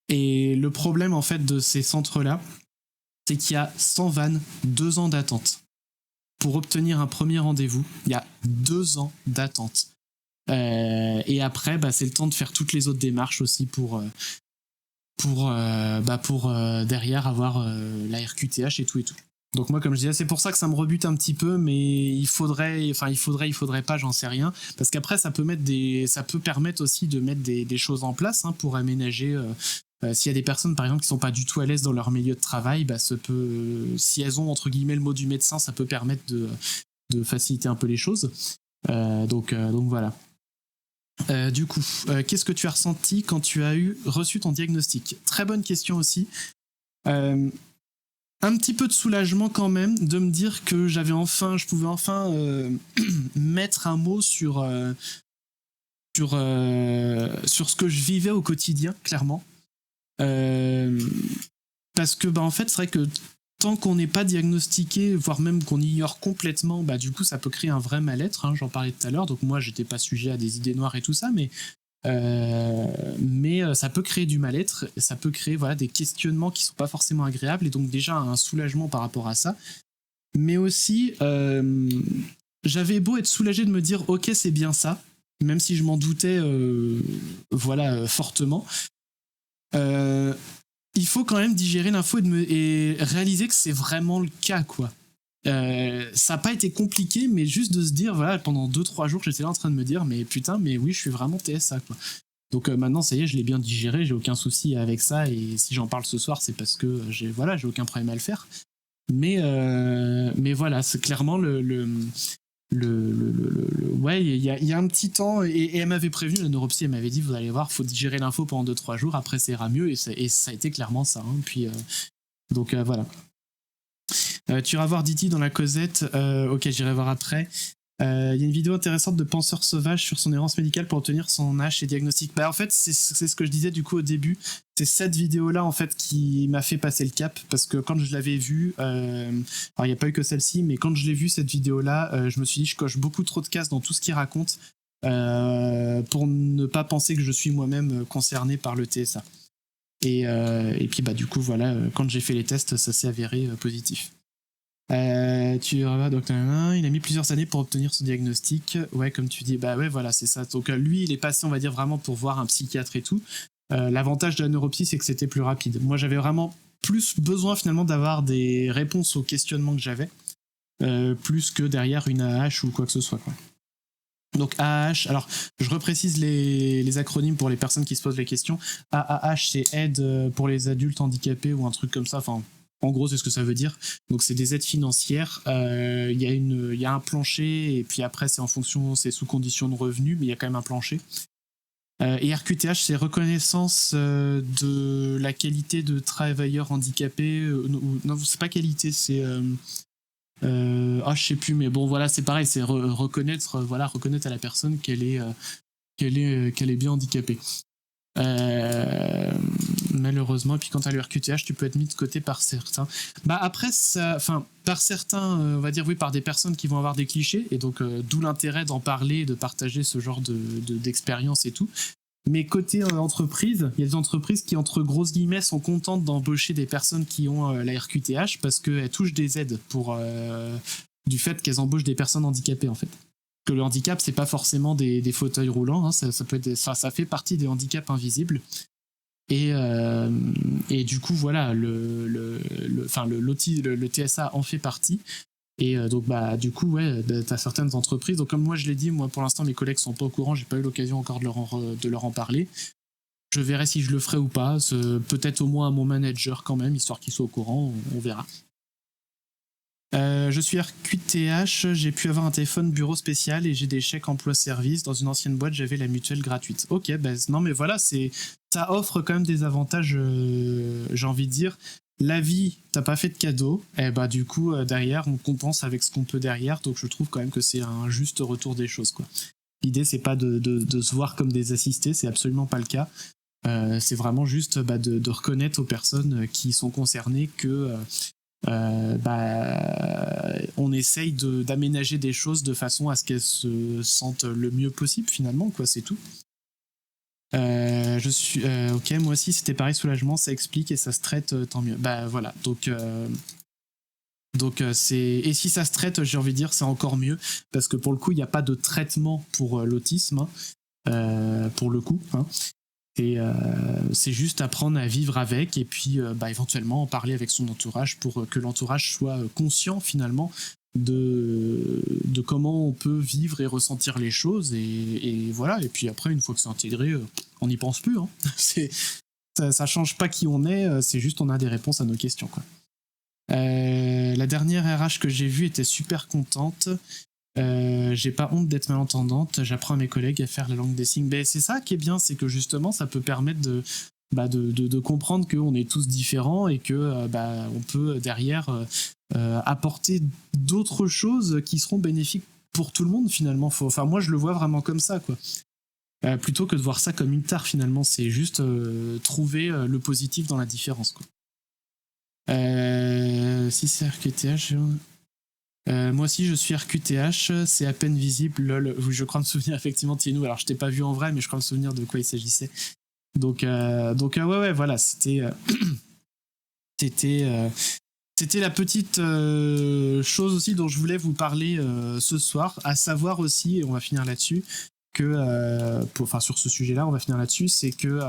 Et le problème en fait de ces centres-là, c'est qu'il y a 100 vannes, 2 ans d'attente. Pour obtenir un premier rendez-vous, il y a 2 ans d'attente. Et après, c'est le temps de faire toutes les autres démarches aussi pour derrière avoir la RQTH et tout et tout. Donc moi, comme je disais, c'est pour ça que ça me rebute un petit peu, mais il faudrait pas, j'en sais rien, parce qu'après ça peut permettre aussi de mettre des choses en place pour aménager. S'il y a des personnes par exemple qui sont pas du tout à l'aise dans leur milieu de travail, si elles ont entre guillemets le mot du médecin, ça peut permettre de faciliter un peu les choses. Donc voilà. Du coup, qu'est-ce que tu as ressenti quand tu as reçu ton diagnostic? Très bonne question aussi. Un petit peu de soulagement quand même de me dire que je pouvais enfin mettre un mot sur ce que je vivais au quotidien, clairement. Parce que en fait c'est vrai que tant qu'on n'est pas diagnostiqué, voire même qu'on ignore complètement, bah du coup ça peut créer un vrai mal-être, hein, j'en parlais tout à l'heure, donc moi j'étais pas sujet à des idées noires et tout ça, mais ça peut créer du mal-être, ça peut créer voilà, des questionnements qui sont pas forcément agréables, et donc déjà un soulagement par rapport à ça. Mais aussi, j'avais beau être soulagé de me dire ok c'est bien ça, même si je m'en doutais voilà, fortement. Il faut quand même digérer l'info et réaliser que c'est vraiment le cas, quoi. Ça n'a pas été compliqué, mais juste de se dire, voilà, pendant 2-3 jours, j'étais là en train de me dire, mais putain, mais oui, je suis vraiment TSA, quoi. Donc maintenant, ça y est, je l'ai bien digéré, j'ai aucun souci avec ça, et si j'en parle ce soir, c'est parce que j'ai aucun problème à le faire. Mais voilà, c'est clairement ouais, il y a un petit temps, et elle m'avait prévenu, la neuropsy, elle m'avait dit, vous allez voir, faut digérer l'info pendant 2-3 jours, après ça ira mieux, et ça a été clairement ça. Hein. Puis, donc voilà. Tu iras voir Diti dans la Cosette, ok, j'irai voir après. Il y a une vidéo intéressante de Penseur Sauvage sur son errance médicale pour obtenir son H et diagnostic. Bah, en fait, c'est ce que je disais du coup au début. C'est cette vidéo-là en fait qui m'a fait passer le cap, parce que quand je l'avais vue, alors il n'y a pas eu que celle-ci, mais quand je l'ai vue cette vidéo-là, je me suis dit je coche beaucoup trop de cases dans tout ce qu'il raconte pour ne pas penser que je suis moi-même concerné par le TSA. Et puis bah du coup voilà, quand j'ai fait les tests, ça s'est avéré positif. Tu revois docteur, il a mis plusieurs années pour obtenir son diagnostic. Ouais, comme tu dis, bah ouais, voilà, c'est ça. Donc lui, il est passé, on va dire, vraiment pour voir un psychiatre et tout. L'avantage de la neuropsy, c'est que c'était plus rapide. Moi, j'avais vraiment plus besoin finalement d'avoir des réponses aux questionnements que j'avais, plus que derrière une AH ou quoi que ce soit, quoi. Donc AAH, alors je reprécise les acronymes pour les personnes qui se posent les questions. AAH, c'est aide pour les adultes handicapés ou un truc comme ça. Enfin, en gros, c'est ce que ça veut dire. Donc c'est des aides financières. Il y a un plancher, et puis après c'est en fonction, c'est sous condition de revenus, mais il y a quand même un plancher. Et RQTH, c'est reconnaissance de la qualité de travailleur handicapé. Non, c'est pas qualité, c'est je sais plus, mais bon, voilà, c'est pareil, c'est reconnaître à la personne qu'elle est bien handicapée. Malheureusement, et puis quant à l'URQTH, tu peux être mis de côté par certains. Bah après, par certains, on va dire oui, par des personnes qui vont avoir des clichés, et donc d'où l'intérêt d'en parler et de partager ce genre d'expérience et tout. Mais côté entreprise, il y a des entreprises qui, entre grosses guillemets, sont contentes d'embaucher des personnes qui ont la RQTH parce qu'elles touchent des aides pour du fait qu'elles embauchent des personnes handicapées, en fait. Que le handicap, c'est pas forcément des fauteuils roulants, hein, ça peut être ça fait partie des handicaps invisibles. Et du coup, voilà, le TSA en fait partie. Et donc bah du coup ouais, t'as certaines entreprises, donc comme moi je l'ai dit, moi pour l'instant mes collègues sont pas au courant, j'ai pas eu l'occasion encore de leur en parler. Je verrai si je le ferai ou pas, peut-être au moins à mon manager quand même, histoire qu'il soit au courant, on verra. Je suis RQTH, j'ai pu avoir un téléphone bureau spécial et j'ai des chèques emploi-service. Dans une ancienne boîte, j'avais la mutuelle gratuite. Ok, ben non mais voilà, ça offre quand même des avantages, j'ai envie de dire. La vie, t'as pas fait de cadeau, et bah du coup derrière on compense avec ce qu'on peut derrière, donc je trouve quand même que c'est un juste retour des choses, quoi. L'idée c'est pas de se voir comme des assistés, c'est absolument pas le cas. C'est vraiment juste de reconnaître aux personnes qui sont concernées que on essaye d'aménager des choses de façon à ce qu'elles se sentent le mieux possible finalement, quoi, c'est tout. Je suis ok, moi aussi c'était pareil, soulagement, ça explique et ça se traite, tant mieux. Bah voilà, donc c'est, et si ça se traite, j'ai envie de dire, c'est encore mieux, parce que pour le coup il n'y a pas de traitement pour l'autisme, pour le coup, hein. C'est juste apprendre à vivre avec, et puis éventuellement en parler avec son entourage pour que l'entourage soit conscient finalement de comment on peut vivre et ressentir les choses, et voilà, et puis après une fois que c'est intégré, on n'y pense plus, hein. Ça change pas qui on est, c'est juste on a des réponses à nos questions, quoi. La dernière RH que j'ai vue était super contente. J'ai pas honte d'être malentendante, j'apprends à mes collègues à faire la langue des signes. C'est ça qui est bien, c'est que justement ça peut permettre de comprendre qu'on est tous différents, et que on peut derrière apporter d'autres choses qui seront bénéfiques pour tout le monde finalement. Enfin moi je le vois vraiment comme ça, quoi. Plutôt que de voir ça comme une tare finalement, c'est juste trouver le positif dans la différence, quoi. Si c'est RQTH... moi aussi je suis RQTH, c'est à peine visible, lol. Je crois me souvenir effectivement de Tienou, alors je t'ai pas vu en vrai, mais je crois me souvenir de quoi il s'agissait. Donc ouais, voilà, c'était c'était la petite chose aussi dont je voulais vous parler ce soir, à savoir aussi, et on va finir là-dessus, que, enfin sur ce sujet-là, on va finir là-dessus, c'est que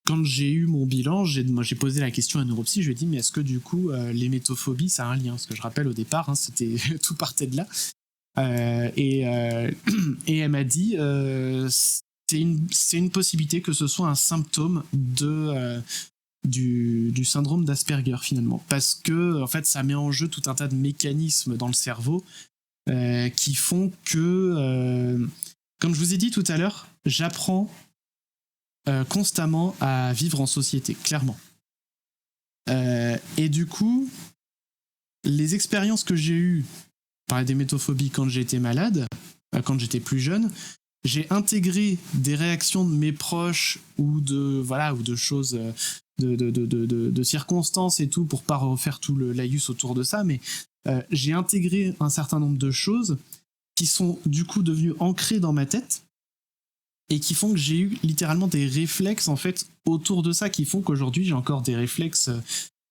quand j'ai eu mon bilan, j'ai posé la question à Neuropsy, je lui ai dit, mais est-ce que du coup, l'hémétophobie, ça a un lien? Parce que je rappelle au départ, hein, c'était tout partait de là. Et elle m'a dit, c'est une possibilité que ce soit un symptôme du syndrome d'Asperger finalement, parce que en fait, ça met en jeu tout un tas de mécanismes dans le cerveau qui font que, comme je vous ai dit tout à l'heure, j'apprends constamment à vivre en société, clairement. Et du coup, les expériences que j'ai eues par des métophobies quand j'étais malade, quand j'étais plus jeune, j'ai intégré des réactions de mes proches ou de choses, de circonstances et tout, pour pas refaire tout le laïus autour de ça, mais j'ai intégré un certain nombre de choses qui sont du coup devenues ancrées dans ma tête et qui font que j'ai eu littéralement des réflexes en fait autour de ça, qui font qu'aujourd'hui j'ai encore des réflexes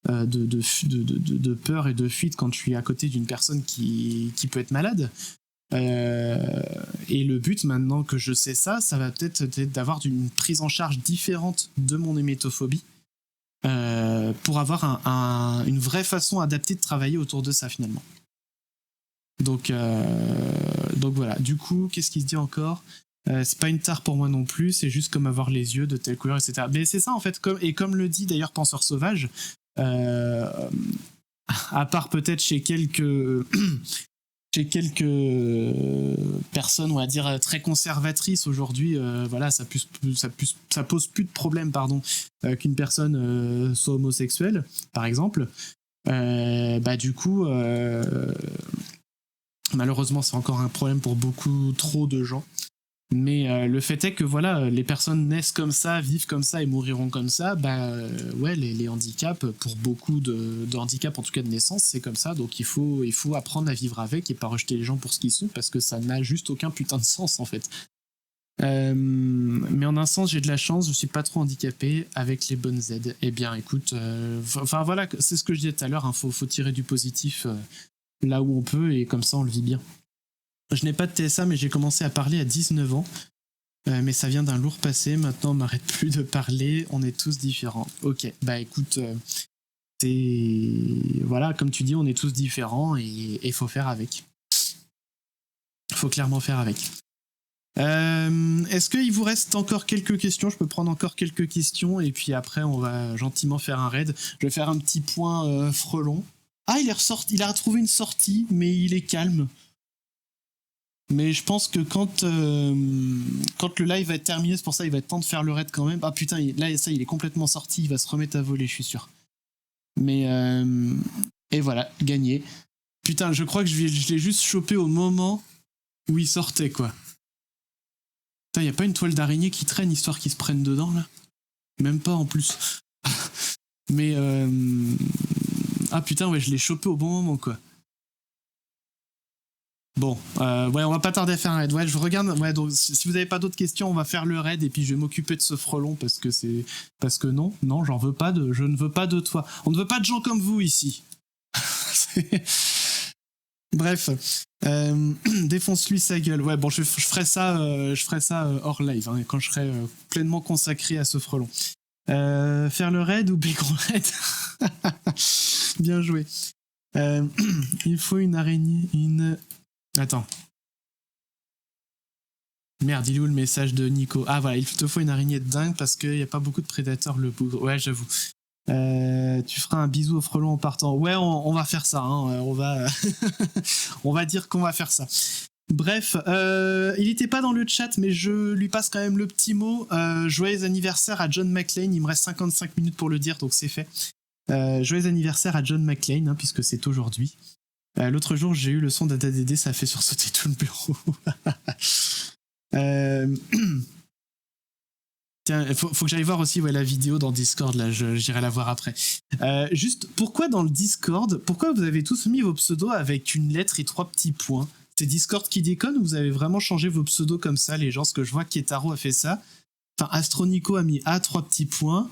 de peur et de fuite quand je suis à côté d'une personne qui peut être malade. Et le but maintenant que je sais ça, ça va peut-être d'avoir une prise en charge différente de mon hémétophobie pour avoir une vraie façon adaptée de travailler autour de ça finalement. Donc voilà, du coup, qu'est-ce qu'il se dit encore? C'est pas une tare pour moi non plus, c'est juste comme avoir les yeux de telle couleur, etc. Mais c'est ça en fait, comme le dit d'ailleurs Penseur Sauvage, à part peut-être chez quelques personnes, on va dire, très conservatrices aujourd'hui, voilà, ça pose plus de problème, pardon, qu'une personne soit homosexuelle, par exemple. Du coup, malheureusement, c'est encore un problème pour beaucoup trop de gens. Mais le fait est que voilà, les personnes naissent comme ça, vivent comme ça et mouriront comme ça. Ouais, les handicaps, pour beaucoup de handicaps, en tout cas de naissance, c'est comme ça. Donc il faut apprendre à vivre avec et pas rejeter les gens pour ce qu'ils sont, parce que ça n'a juste aucun putain de sens en fait. Mais en un sens, j'ai de la chance, je suis pas trop handicapé avec les bonnes aides. Eh bien, écoute, enfin voilà, c'est ce que je disais tout à l'heure. Hein, faut tirer du positif là où on peut, et comme ça, on le vit bien. Je n'ai pas de TSA, mais j'ai commencé à parler à 19 ans. Mais ça vient d'un lourd passé. Maintenant, on m'arrête plus de parler. On est tous différents. Ok, bah écoute, voilà, comme tu dis, on est tous différents et faut faire avec. Faut clairement faire avec. Est-ce qu'il vous reste encore quelques questions? Je peux prendre encore quelques questions et puis après, on va gentiment faire un raid. Je vais faire un petit point frelon. Ah, il a retrouvé une sortie, mais il est calme. Mais je pense que quand le live va être terminé, c'est pour ça il va être temps de faire le raid quand même. Ah putain, là ça il est complètement sorti, il va se remettre à voler, je suis sûr. Mais et voilà, gagné. Putain, je crois que je l'ai juste chopé au moment où il sortait, quoi. Putain, y a pas une toile d'araignée qui traîne histoire qu'ils se prennent dedans là? Même pas en plus. Mais ah putain, ouais, je l'ai chopé au bon moment, quoi. Bon, ouais, on va pas tarder à faire un raid. Ouais, je regarde. Ouais, donc si vous avez pas d'autres questions, on va faire le raid et puis je vais m'occuper de ce frelon parce que non, j'en veux pas je ne veux pas de toi. On ne veut pas de gens comme vous ici. Bref, défonce-lui sa gueule. Ouais, bon, je ferai ça hors live hein, quand je serai pleinement consacré à ce frelon. Faire le raid ou bacon raid? Bien joué. Il faut une araignée, Attends. Merde, il est où le message de Nico? Ah voilà, il te faut une araignée de dingue parce qu'il n'y a pas beaucoup de prédateurs le bougre. Ouais, j'avoue. Tu feras un bisou au frelon en partant. Ouais, on va faire ça. Hein. On va dire qu'on va faire ça. Bref, il n'était pas dans le chat, mais je lui passe quand même le petit mot. Joyeux anniversaire à John McClane. Il me reste 55 minutes pour le dire, donc c'est fait. Joyeux anniversaire à John McClane, hein, puisque c'est aujourd'hui. L'autre jour, j'ai eu le son d'ADD, ça a fait sursauter tout le bureau. Tiens, faut que j'aille voir aussi la vidéo dans Discord, là, j'irai la voir après. Juste, pourquoi dans le Discord, pourquoi vous avez tous mis vos pseudos avec une lettre et 3 petits points? C'est Discord qui déconne ou vous avez vraiment changé vos pseudos comme ça, les gens? Parce que je vois qu'Etaro a fait ça. Enfin, Astronico a mis A, 3 petits points.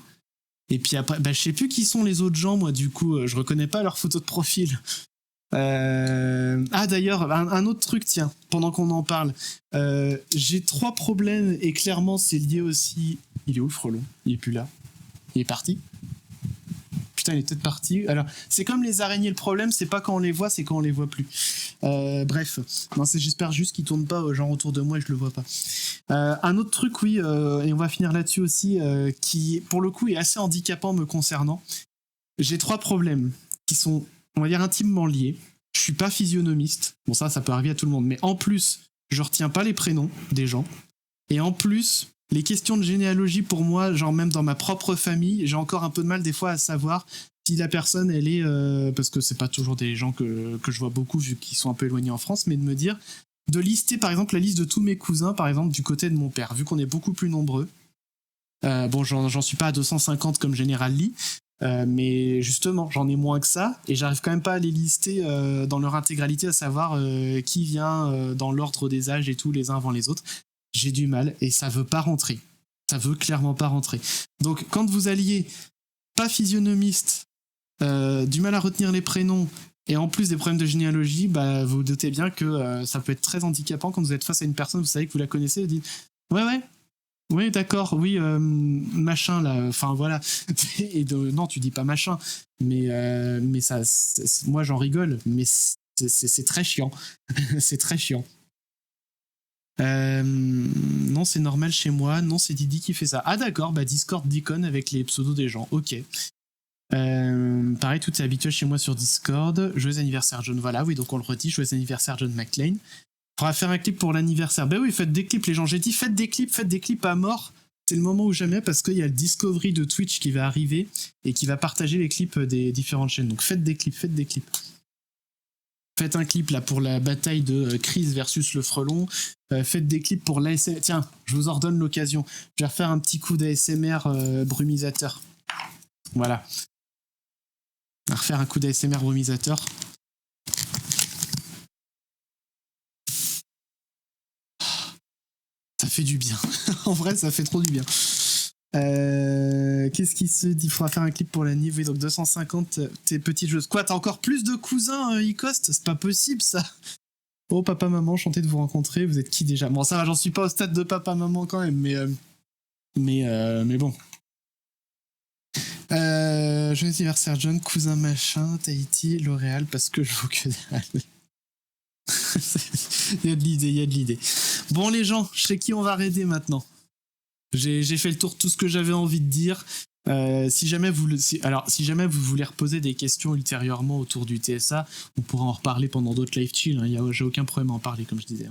Et puis après, je sais plus qui sont les autres gens, moi, du coup, je reconnais pas leur photo de profil. Ah, d'ailleurs, un autre truc, tiens, pendant qu'on en parle. J'ai 3 problèmes et clairement, c'est lié aussi. Il est où le frelon? Il est plus là. Il est parti. Putain, il est peut-être parti. Alors, c'est comme les araignées, le problème, c'est pas quand on les voit, c'est quand on les voit plus. Bref, non, j'espère juste qu'il tourne pas genre autour de moi et je le vois pas. Un autre truc, oui, et on va finir là-dessus aussi, qui pour le coup est assez handicapant me concernant. J'ai 3 problèmes qui sont, on va dire, intimement liés. Je suis pas physionomiste. Bon, ça peut arriver à tout le monde. Mais en plus, je retiens pas les prénoms des gens. Et en plus, les questions de généalogie, pour moi, genre même dans ma propre famille, j'ai encore un peu de mal des fois à savoir si la personne, elle est... parce que c'est pas toujours des gens que je vois beaucoup, vu qu'ils sont un peu éloignés en France, mais de me dire, de lister, par exemple, la liste de tous mes cousins, par exemple, du côté de mon père, vu qu'on est beaucoup plus nombreux. Bon, j'en suis pas à 250 comme Général Lee, mais justement, j'en ai moins que ça, et j'arrive quand même pas à les lister dans leur intégralité, à savoir qui vient dans l'ordre des âges et tout, les uns avant les autres. J'ai du mal, et ça veut pas rentrer. Ça veut clairement pas rentrer. Donc, quand vous alliez pas physionomiste, du mal à retenir les prénoms, et en plus des problèmes de généalogie, vous vous doutez bien que ça peut être très handicapant quand vous êtes face à une personne, vous savez que vous la connaissez, vous dites « Ouais, oui, d'accord, oui, machin, là, enfin voilà. » Et non, tu dis pas machin, mais ça, moi j'en rigole, mais c'est très chiant. C'est très chiant. Non, c'est normal chez moi. Non, c'est Didi qui fait ça. Ah d'accord, Discord déconne avec les pseudos des gens. Ok. Pareil, tout est habituel chez moi sur Discord. Joyeux anniversaire John, voilà, oui, donc on le redit. Joyeux anniversaire John McClane. Faudra faire un clip pour l'anniversaire. Oui, faites des clips les gens. J'ai dit faites des clips à mort. C'est le moment ou jamais parce qu'il y a le Discovery de Twitch qui va arriver et qui va partager les clips des différentes chaînes. Donc faites des clips. Faites un clip là pour la bataille de Chris versus le frelon. Faites des clips pour l'ASMR. Tiens, je vous ordonne l'occasion. Je vais refaire un petit coup d'ASMR brumisateur. Voilà. On va refaire un coup d'ASMR brumisateur. Ça fait du bien. En vrai, ça fait trop du bien. Qu'est-ce qui se dit? Il faudra faire un clip pour la niveau. Donc 250, tes petites choses. Quoi, t'as encore plus de cousins, Icost? C'est pas possible, ça. Oh, papa, maman, enchanté de vous rencontrer. Vous êtes qui déjà? Bon, ça va, j'en suis pas au stade de papa, maman quand même, mais bon. Joyeux anniversaire, John, cousin machin, Tahiti, L'Oréal, parce que je veux que dalle. Il y a de l'idée. Bon, les gens, je sais qui on va raider maintenant. J'ai fait le tour de tout ce que j'avais envie de dire. Si jamais vous voulez reposer des questions ultérieurement autour du TSA, on pourra en reparler pendant d'autres live chill. J'ai aucun problème à en parler, comme je disais.